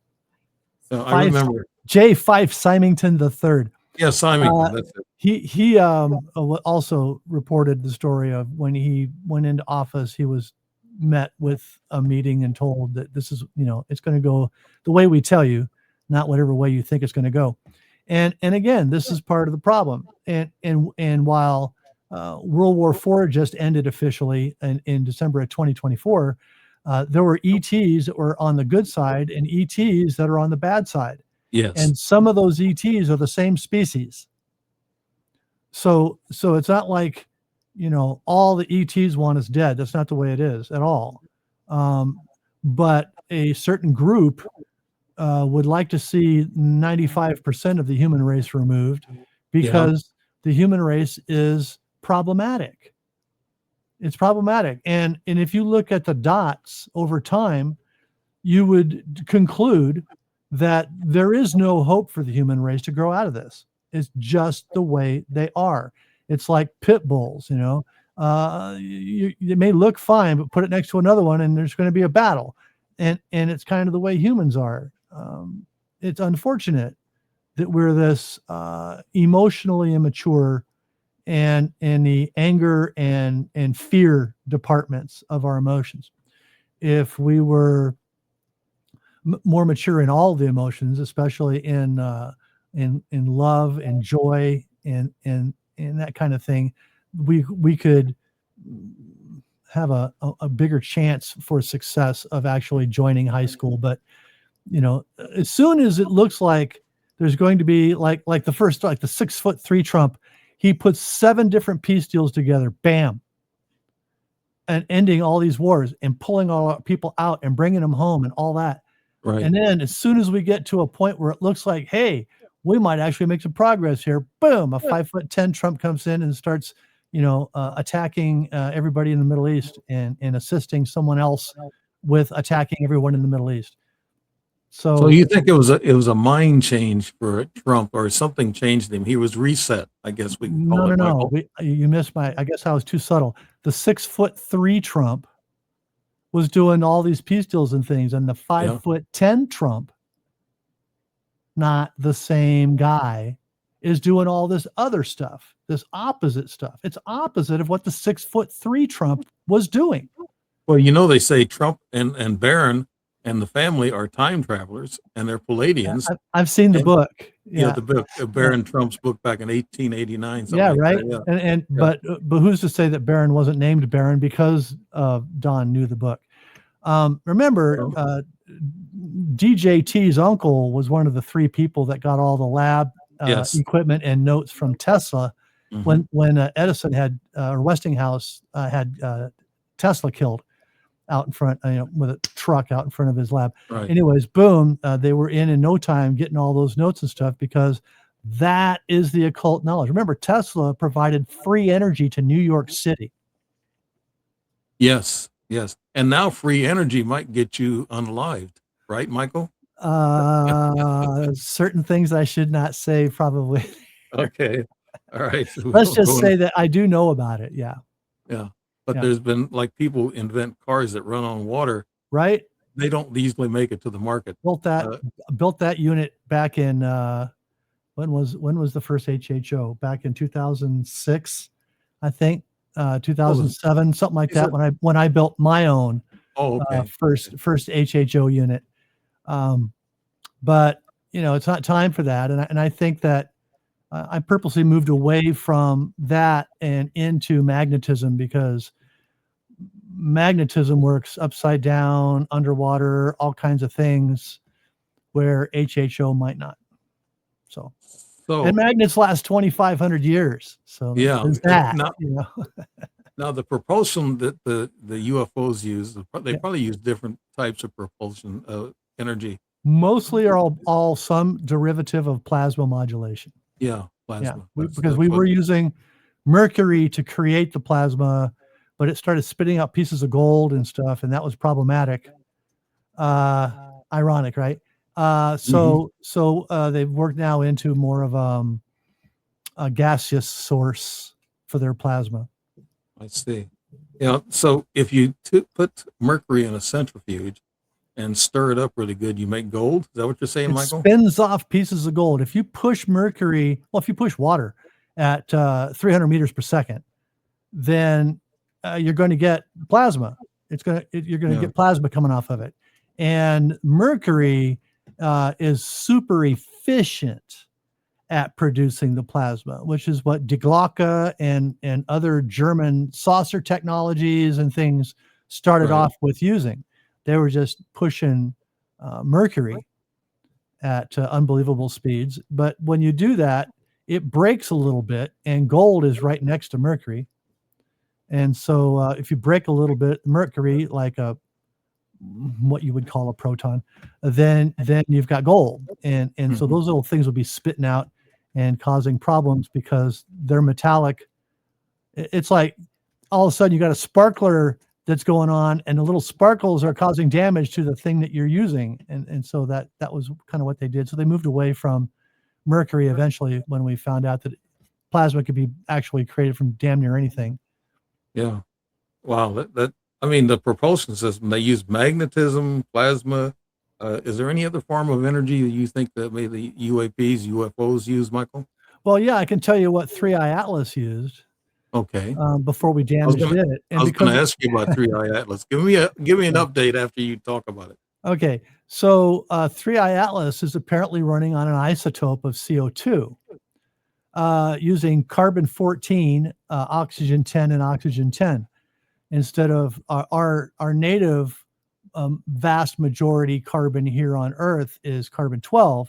I remember. J. Fife Symington the third. Yeah, Simon. That's it. He also reported the story of when he went into office, he was met with a meeting and told that this is, it's going to go the way we tell you, not whatever way you think it's going to go. And again, this is part of the problem. And while World War IV just ended officially in December of 2024, there were ETs that were on the good side and ETs that are on the bad side. Yes. And some of those ETs are the same species. So it's not like, all the ETs want us dead. That's not the way it is at all. But a certain group would like to see 95% of the human race removed because the human race is problematic. It's problematic. And if you look at the dots over time, you would conclude that there is no hope for the human race to grow out of this. It's just the way they are. It's like pit bulls, they may look fine, but put it next to another one and there's going to be a battle. And it's kind of the way humans are. It's unfortunate that we're this emotionally immature and in the anger and fear departments of our emotions. If we were more mature in all the emotions, especially in love and joy and that kind of thing, we could have a bigger chance for success of actually joining high school. But as soon as it looks like there's going to be like the 6'3" Trump. He puts 7 different peace deals together, bam, and ending all these wars and pulling all our people out and bringing them home and all that. Right. And then as soon as we get to a point where it looks like, hey, we might actually make some progress here, boom, a 5'10" Trump comes in and starts, attacking everybody in the Middle East and assisting someone else with attacking everyone in the Middle East. So you think it was a mind change for Trump, or something changed him? He was reset, I guess we can call it. No. You missed I guess I was too subtle. The 6'3" Trump was doing all these peace deals and things, and the 5'10" Trump, not the same guy, is doing all this other stuff, this opposite stuff. It's opposite of what the 6'3" Trump was doing. Well, they say Trump and Barron and the family are time travelers, and they're Palladians. Yeah, I've seen the book. Yeah, the book, Barron Trump's book back in 1889. Yeah, like right. That, But who's to say that Barron wasn't named Barron because Don knew the book? Remember, DJT's uncle was one of the 3 people that got all the lab equipment and notes from Tesla when Edison had Westinghouse had Tesla killed out in front, with a truck out in front of his lab. Right. Anyways, boom, they were in no time getting all those notes and stuff, because that is the occult knowledge. Remember, Tesla provided free energy to New York City. Yes. And now free energy might get you unalived, right, Michael? Certain things I should not say, probably. Okay. All right. Let's just say that I do know about it. Yeah. Yeah. But there's been, like, people invent cars that run on water. Right. They don't easily make it to the market. Built that unit back in when was the first HHO? Back in 2006, I think, 2007, something like that. When I built my own first HHO unit. But it's not time for that, and I think that I purposely moved away from that and into magnetism, because magnetism works upside down, underwater, all kinds of things where HHO might not. So and magnets last 2,500 years. So there's that. Now the propulsion that the UFOs use, they probably use different types of propulsion energy. Mostly are all some derivative of plasma modulation. Yeah, plasma. Yeah, because we were using mercury to create the plasma, but it started spitting out pieces of gold and stuff, and that was problematic. Ironic, right? So they've worked now into more of a gaseous source for their plasma. I see. So if you put mercury in a centrifuge and stir it up really good, you make gold. Is that what you're saying, Michael? Spins off pieces of gold. If you push water at 300 meters per second, then you're going to get plasma. You're going to get plasma coming off of it. And mercury is super efficient at producing the plasma, which is what Die Glocke and other German saucer technologies and things started off with using. They were just pushing mercury at unbelievable speeds. But when you do that, it breaks a little bit, and gold is right next to mercury. And so if you break a little bit mercury, like what you would call a proton, then you've got gold. And so those little things will be spitting out and causing problems because they're metallic. It's like all of a sudden you got a sparkler that's going on, and the little sparkles are causing damage to the thing that you're using. And so that was kind of what they did. So they moved away from mercury eventually when we found out that plasma could be actually created from damn near anything. Yeah. Wow. The propulsion system, they use magnetism, plasma. Is there any other form of energy that you think that maybe UAPs, UFOs use, Michael? Well, yeah, I can tell you what 3i Atlas used. Okay. Before we damaged it. I was going to ask you about 3i Atlas. Give me an update after you talk about it. Okay. So 3i Atlas is apparently running on an isotope of CO2 using carbon-14, oxygen-10, and oxygen-10 instead of our native vast majority carbon here on Earth is carbon-12,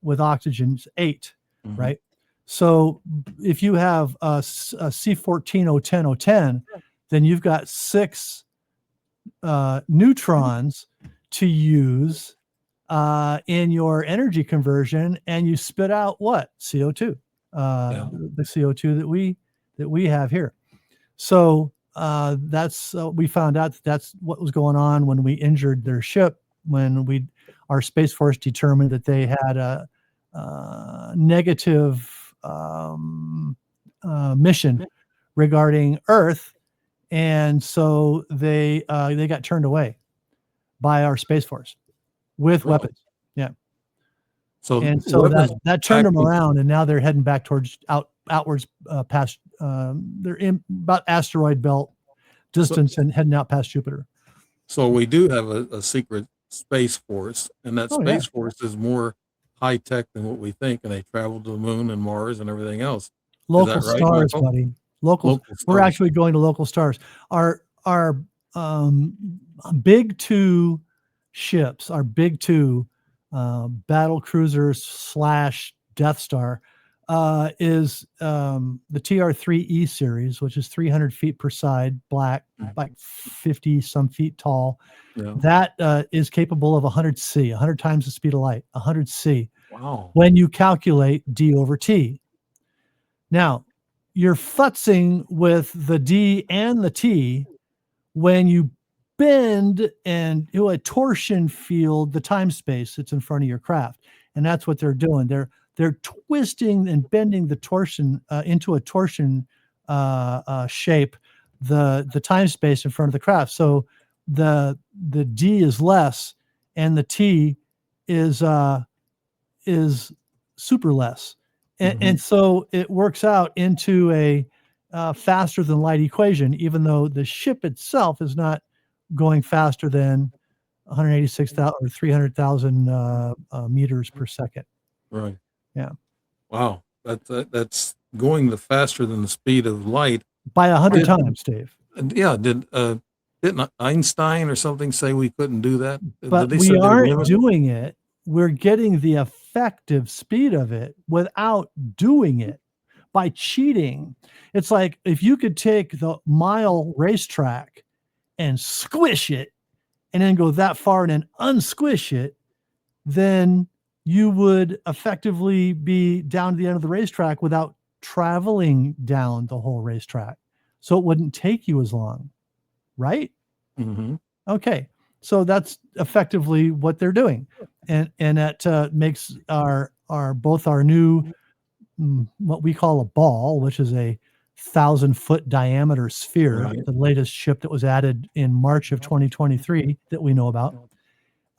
with oxygen is 8, Mhm. right? So if you have a C14 O10 O10, then you've got 6 neutrons to use in your energy conversion, and you spit out what? CO2, Yeah. the CO2 that we have here. So that's we found out that that's what was going on when we injured their ship, when our Space Force determined that they had a negative mission regarding Earth, and so they got turned away by our Space Force with Really? weapons. Yeah. So And so weapons that turned them actually. around, and now they're heading back towards outwards past. They're in about asteroid belt So, distance and heading out past Jupiter. so we do have a secret space force, and that Oh yeah, space force is more high tech than what we think, and they travel to the moon and Mars and everything else. Is that local right, stars, Michael? buddy. Locals. Local We're stars. actually going to local stars. Our um, big 2 ships, our big 2 battle cruisers / Death Star, is the TR-3E series, which is 300 feet per side, black, like 50 some feet tall. Yeah. That is capable of 100 C, 100 times the speed of light, 100 C, Wow. when you calculate D over T. Now, you're futzing with the D and the T when you bend and do a torsion field, the time space that's in front of your craft. And that's what they're doing. They're twisting and bending the torsion into a torsion shape, the time space in front of the craft. So the D is less, and the T is super less, and so it works out into a faster than light equation, even though the ship itself is not going faster than 186,000 or 300,000 meters per second. Right. Yeah, Wow. That's going the faster than the speed of light. by 100 Did, times, Dave. yeah. Didn't Einstein or something say we couldn't do that? But They we said they're aren't limited. doing it. We're getting the effective speed of it without doing it by cheating. It's like if you could take the mile racetrack and squish it and then go that far and then unsquish it, then you would effectively be down to the end of the racetrack without traveling down the whole racetrack. So it wouldn't take you as long, right? Mhm. Okay. So that's effectively what they're doing. And that makes our both our new what we call a ball, which is a 1,000-foot diameter sphere, Right. the latest ship that was added in March of 2023 that we know about,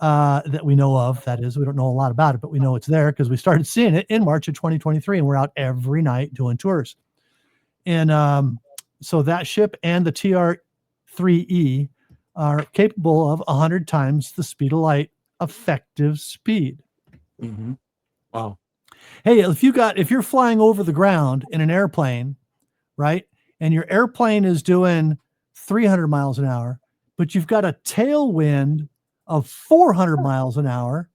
that we know of. That is, we don't know a lot about it, but we know it's there because we started seeing it in March of 2023, and we're out every night doing tours. And so that ship and the TR-3E are capable of 100 times the speed of light effective speed. Mhm. Wow. Hey, if you're flying over the ground in an airplane, right? And your airplane is doing 300 miles an hour, but you've got a tailwind of 400 miles an hour,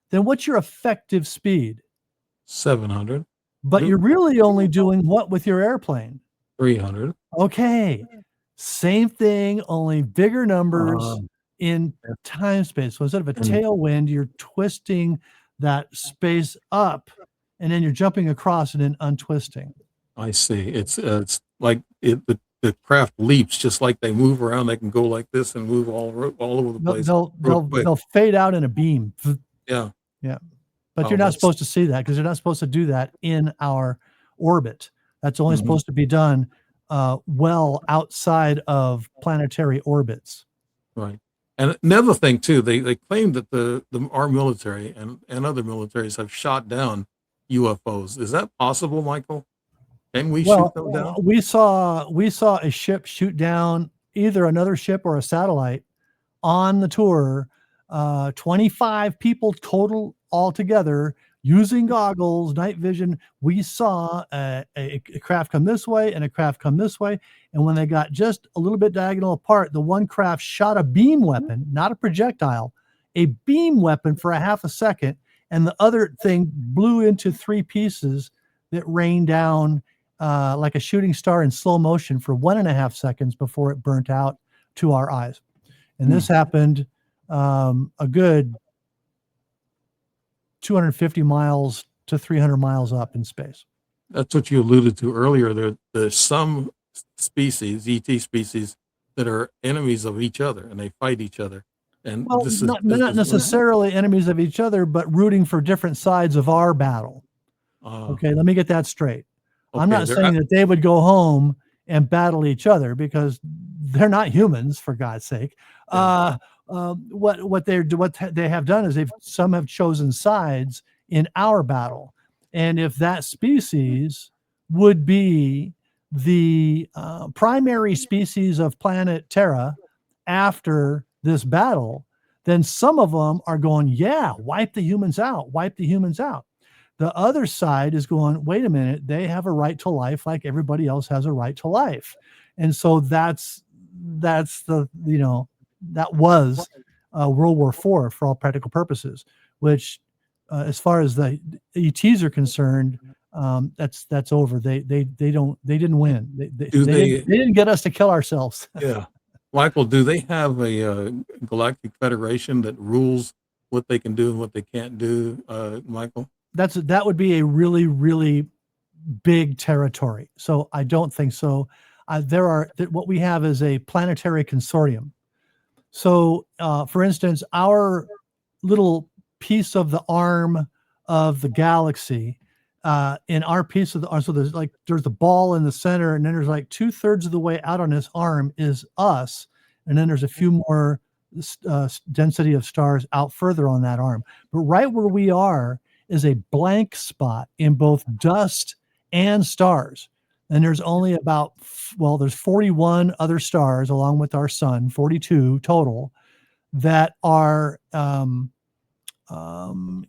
then what's your effective speed? 700. But you're really only doing what with your airplane? 300. Okay. Same thing, only bigger numbers Um, in time space. So instead of a and tailwind, you're twisting that space up, and then you're jumping across and then untwisting. I see. It's like the craft leaps just like they move around. They can go like this and move all over the They'll place they'll real they'll, quick. they'll fade out in a beam. Yeah. Yeah. But Oh, you're not that's supposed to see that because you're not supposed to do that in our orbit. That's only Mhm. supposed to be done well outside of planetary orbits. Right. And another thing too, they claim that our military and other militaries have shot down UFOs. Is that possible, Michael? Can we shoot them down? We saw a ship shoot down either another ship or a satellite on the tour. 25 people total altogether using goggles, night vision. We saw a craft come this way and a craft come this way. And when they got just a little bit diagonal apart, the one craft shot a beam weapon, not a projectile, a beam weapon for a half a second. and the other thing blew into 3 pieces that rained down like a shooting star in slow motion for 1.5 seconds before it burnt out to our eyes. And this happened a good 250 miles to 300 miles up in space. That's what you alluded to earlier. There's some species, ET species, that are enemies of each other and they fight each other. And Well, this not is necessarily enemies of each other, but rooting for different sides of our battle. Okay, let me get that straight. I'm not saying that they would go home and battle each other because they're not humans, for God's sake. What they have done is some have chosen sides in our battle, and if that species would be the primary species of planet Terra after this battle, then some of them are going, yeah, wipe the humans out, wipe the humans out. The other side is going, wait a minute, they have a right to life like everybody else has a right to life. And so that's the, that was World War IV for all practical purposes, which as far as the ETs are concerned, that's over. They didn't win. They didn't get us to kill ourselves. Yeah. Michael, do they have a galactic federation that rules what they can do and what they can't do, Michael? That would be a really, really big territory. So I don't think so. What we have is a planetary consortium. So, for instance, our little piece of the arm of the galaxy, in our piece of the arm, so there's the ball in the center, and then there's like 2/3 of the way out on this arm is us, and then there's a few more density of stars out further on that arm. But right where we are is a blank spot in both dust and stars. And there's only there's 41 other stars along with our sun, 42 total, that are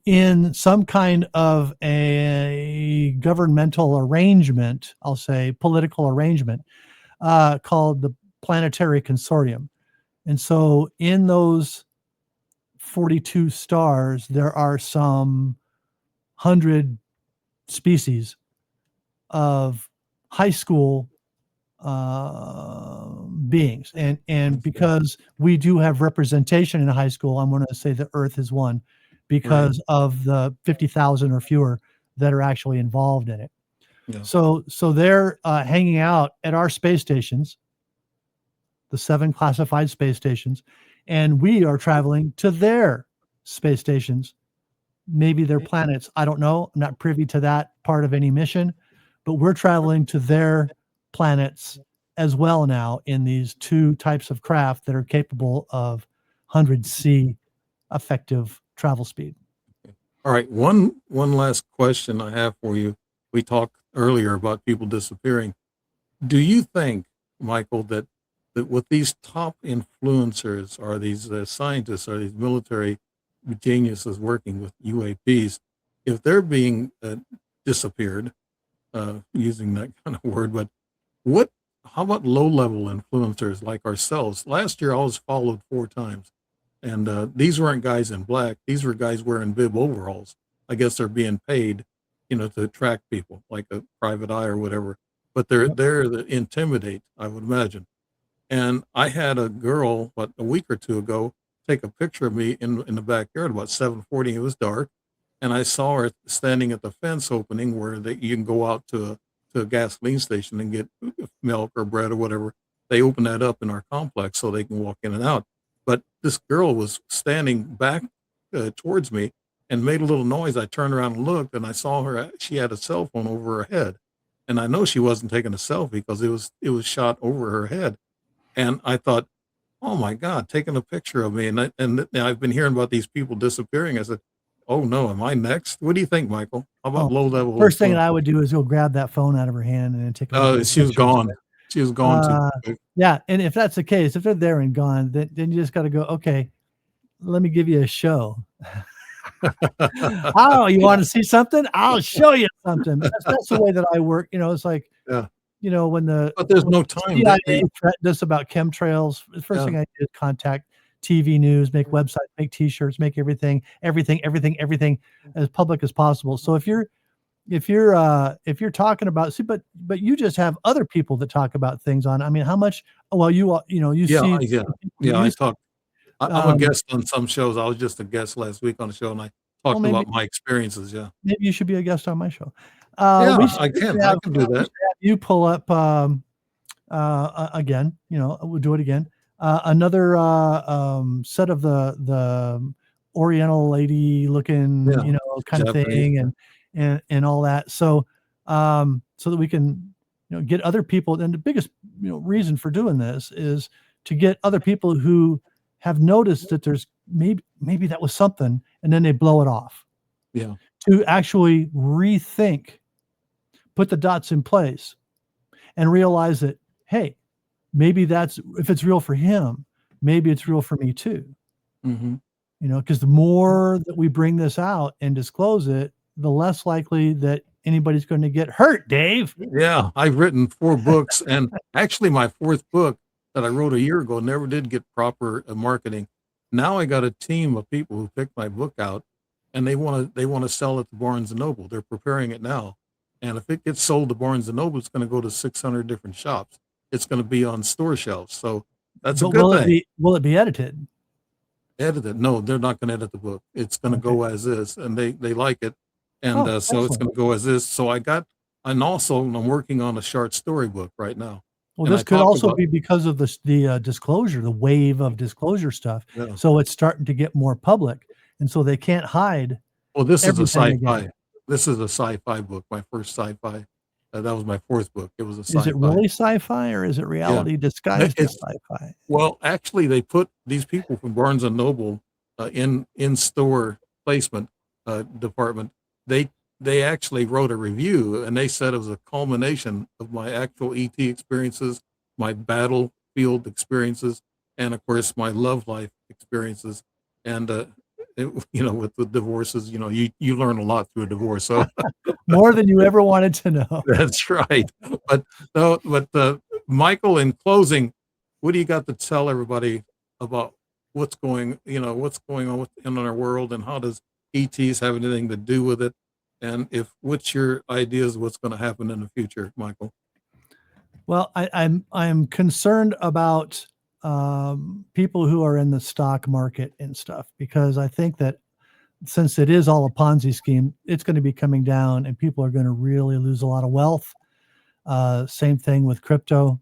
in some kind of a governmental arrangement, I'll say political arrangement, called the Planetary Consortium. And so in those 42 stars, there are some 100 species of high school beings. And because we do have representation in high school, I'm going to say that Earth is one because of the 50,000 or fewer that are actually involved in it. Yeah. So they're hanging out at our space stations, the 7 classified space stations, and we are traveling to their space stations, maybe their planets. I don't know. I'm not privy to that part of any mission, but we're traveling to their planets as well now in these 2 types of craft that are capable of 100 C effective travel speed. All right. One last question I have for you. We talked earlier about people disappearing. Do you think, Michael, that with these top influencers or these scientists or these military geniuses working with UAPs, if they're being disappeared, using that kind of word, but how about low-level influencers like ourselves? Last year, I was followed 4 times, and these weren't guys in black. These were guys wearing bib overalls. I guess they're being paid, to attract people, like a private eye or whatever. But they're there to intimidate, I would imagine. And I had a girl, a week or 2 ago, take a picture of me in the backyard about 7:40. It was dark, and I saw her standing at the fence opening where you can go out to a gasoline station and get milk or bread or whatever. They open that up in our complex so they can walk in and out. But this girl was standing back towards me and made a little noise. I turned around and looked, and I saw her. She had a cell phone over her head, and I know she wasn't taking a selfie because it was shot over her head. And I thought, oh my God, taking a picture of me. And I've been hearing about these people disappearing. I said, oh no, am I next? What do you think, Michael? How about low level? First thing that I would do is go grab that phone out of her hand and then take a picture. She was gone. She was gone too. Yeah. And if that's the case, if they're there and gone, then you just got to go, okay, let me give you a show. Oh, you want to see something? I'll show you something. That's the way that I work. It's like, when but there's no time. CIA threatened us about chemtrails. The first thing I did is contact TV news, make websites, make T-shirts, make everything as public as possible. So if you're talking about, see, but you just have other people that talk about things on. I mean, how much? Well, you Yeah, see, yeah, you yeah. I use, talk. I'm a guest on some shows. I was just a guest last week on a show, and I well, talked about my experiences. Yeah, maybe you should be a guest on my show. yeah. We should, I can. I can do we that. should have you pull up again. We'll do it again. Another set of the Oriental lady looking, Yeah, kind of Japanese. thing, and all that. So so that we can get other people. And the biggest reason for doing this is to get other people who have noticed that there's maybe that was something, and then they blow it off, Yeah. to actually rethink, put the dots in place, and realize that, hey, maybe if it's real for him, maybe it's real for me too. Hmm. Because the more that we bring this out and disclose it, the less likely that anybody's going to get hurt, Dave. Yeah, I've written 4 books, and actually my 4th book that I wrote a year ago never did get proper marketing. Now I got a team of people who picked my book out, and they want to sell it to Barnes and Noble. They're preparing it now, and if it gets sold to Barnes and Noble, it's going to go to 600 different shops. It's going to be on store shelves, so that's a But good thing. will it be edited? Edited? No, they're not going to edit the book. It's going to go as is, and they like it, and so it's excellent. going to go as is. So and also I'm working on a short story book right now. Well, And this I could talk also about be because of the disclosure, the wave of disclosure stuff. yeah. So it's starting to get more public, and so they can't hide Well, this is a everything sci-fi. again. This is a sci-fi book. My first sci-fi. That was my 4th book. It was a Is it sci-fi. really sci-fi, or is it reality disguised as It's sci-fi? well, actually, they put these people from Barnes and Noble in store placement department. They actually wrote a review, and they said it was a culmination of my actual ET experiences, my battlefield experiences, and of course my love life experiences. And with the divorces, you learn a lot through a divorce. So More than you ever wanted to know. that's right. But no, Michael, in closing, what do you got to tell everybody about what's going on in our world, and how does ETs have anything to do with it? And what's your ideas of what's going to happen in the future, Michael? Well, I'm concerned about people who are in the stock market and stuff, because I think that since it is all a Ponzi scheme, it's going to be coming down, and people are going to really lose a lot of wealth. Same thing with crypto.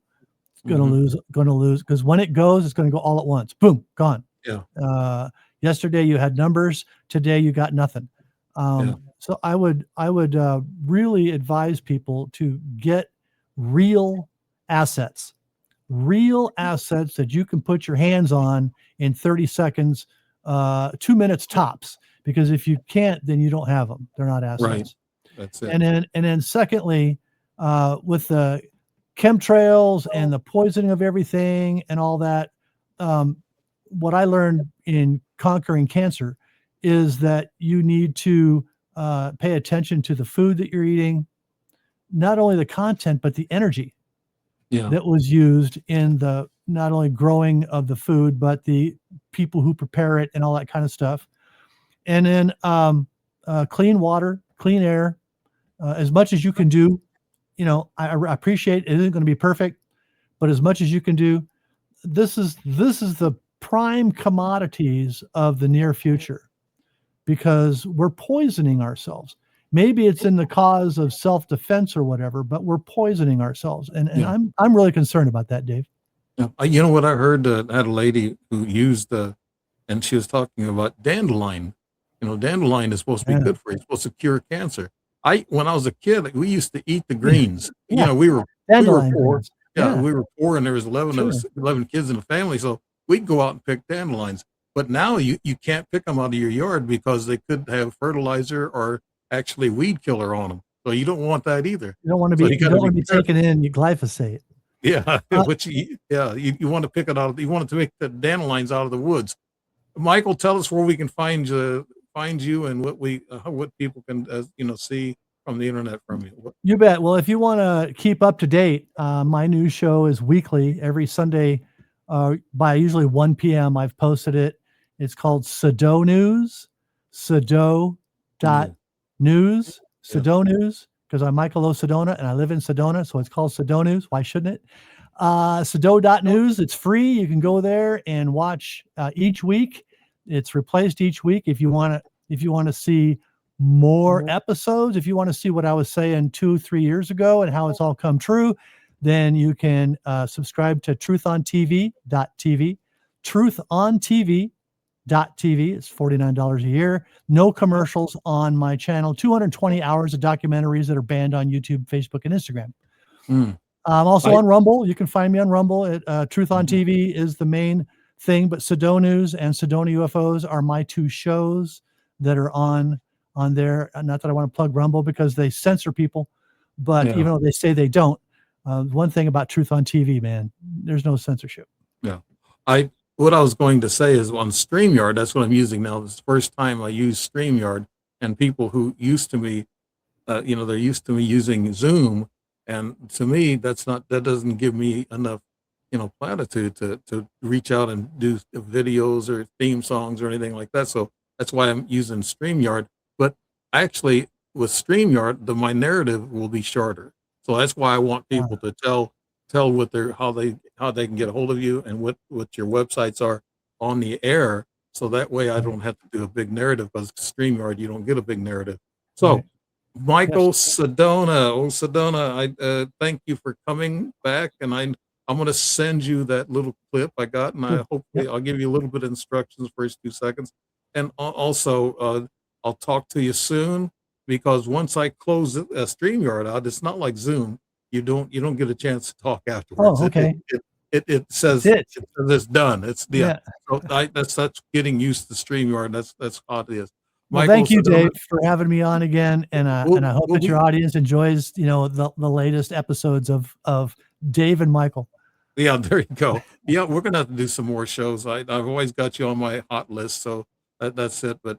It's going to lose because when it goes, it's going to go all at once. Boom, gone. Yeah. Yesterday you had numbers. Today you got nothing. So I would really advise people to get real assets that you can put your hands on in 30 seconds, 2 minutes tops. Because if you can't, then you don't have them. They're not assets. Right. That's it. And then secondly, with the chemtrails and the poisoning of everything and all that, what I learned in conquering cancer is that you need to pay attention to the food that you're eating, not only the content, but the energy that was used in the not only growing of the food, but the people who prepare it and all that kind of stuff. And then clean water, clean air, as much as you can do. I appreciate it isn't going to be perfect, but as much as you can do, this is the prime commodities of the near future, because we're poisoning ourselves. Maybe it's in the cause of self-defense or whatever, but we're poisoning ourselves. And I'm really concerned about that, Dave. Yeah. You know what I heard? I had a lady who used and she was talking about dandelion. Dandelion is supposed to be good for you. It's supposed to cure cancer. When I was a kid, we used to eat the greens. Yeah. We were Dandelion poor. greens. We were poor, and there was 11 kids in the family, so we'd go out and pick dandelions. But now you can't pick them out of your yard because they could have fertilizer or actually weed killer on them. So you don't want that either. You don't want to be, taking in glyphosate. Yeah, you want to pick it out. You want to make the dandelions out of the woods. Michael, tell us where we can find you and what people can see from the internet from you. You bet. Well, if you want to keep up to date, my new show is weekly, every Sunday by usually 1 p.m. I've posted it. It's called Sado News, Sado dot news, Yeah. Sado News, because I'm Michael O. Sedona and I live in Sedona, so it's called Sado News. Why shouldn't it? Sado.news. It's free. You can go there and watch each week. It's replaced each week. If you want to see more episodes, if you want to see what I was saying 2-3 years ago and how it's all come true, then you can subscribe to truthontv.tv. Truthontv.tv. It's $49 a year. No commercials on my channel. 220 hours of documentaries that are banned on YouTube, Facebook, and Instagram. I'm also on Rumble. You can find me on Rumble. Truth on TV is the main thing, but Sedona News and Sedona UFOs are my two shows that are on there. Not that I want to plug Rumble because they censor people, but even though they say they don't, one thing about Truth on TV, man, there's no censorship. Yeah. What I was going to say is on StreamYard, that's what I'm using now. This is the first time I use StreamYard, and people who used to me, they're used to me using Zoom. And to me, that doesn't give me enough, platitude to reach out and do videos or theme songs or anything like that. So that's why I'm using StreamYard. But actually, with StreamYard, my narrative will be shorter. So that's why I want people to tell what how they can get a hold of you and what your websites are on the air. So that way I don't have to do a big narrative, because StreamYard, you don't get a big narrative. So Michael Sedona, I thank you for coming back, and I'm going to send you that little clip I got, and hopefully I'll give you a little bit of instructions first 2 seconds, and also I'll talk to you soon, because once I close StreamYard out, it's not like Zoom. You don't get a chance to talk afterwards. Oh, okay. It says it's done. It's So that's getting used to StreamYard. That's how it is. Well, Michael thank you, Sedona, Dave, for having me on again, and I hope that your audience enjoys, the latest episodes of Dave and Michael. Yeah, there you go. Yeah, we're gonna have to do some more shows. I've always got you on my hot list, so that's it. But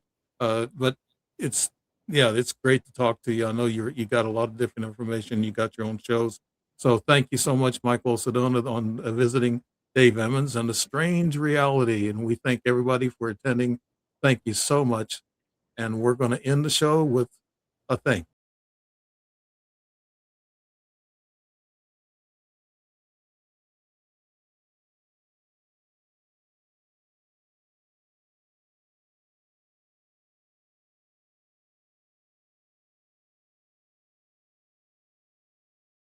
it's it's great to talk to you. I know you got a lot of different information. You got your own shows, so thank you so much, Michael Sedona, on visiting Dave Emmons and the Strange Reality. And we thank everybody for attending. Thank you so much. And we're going to end the show with a thing.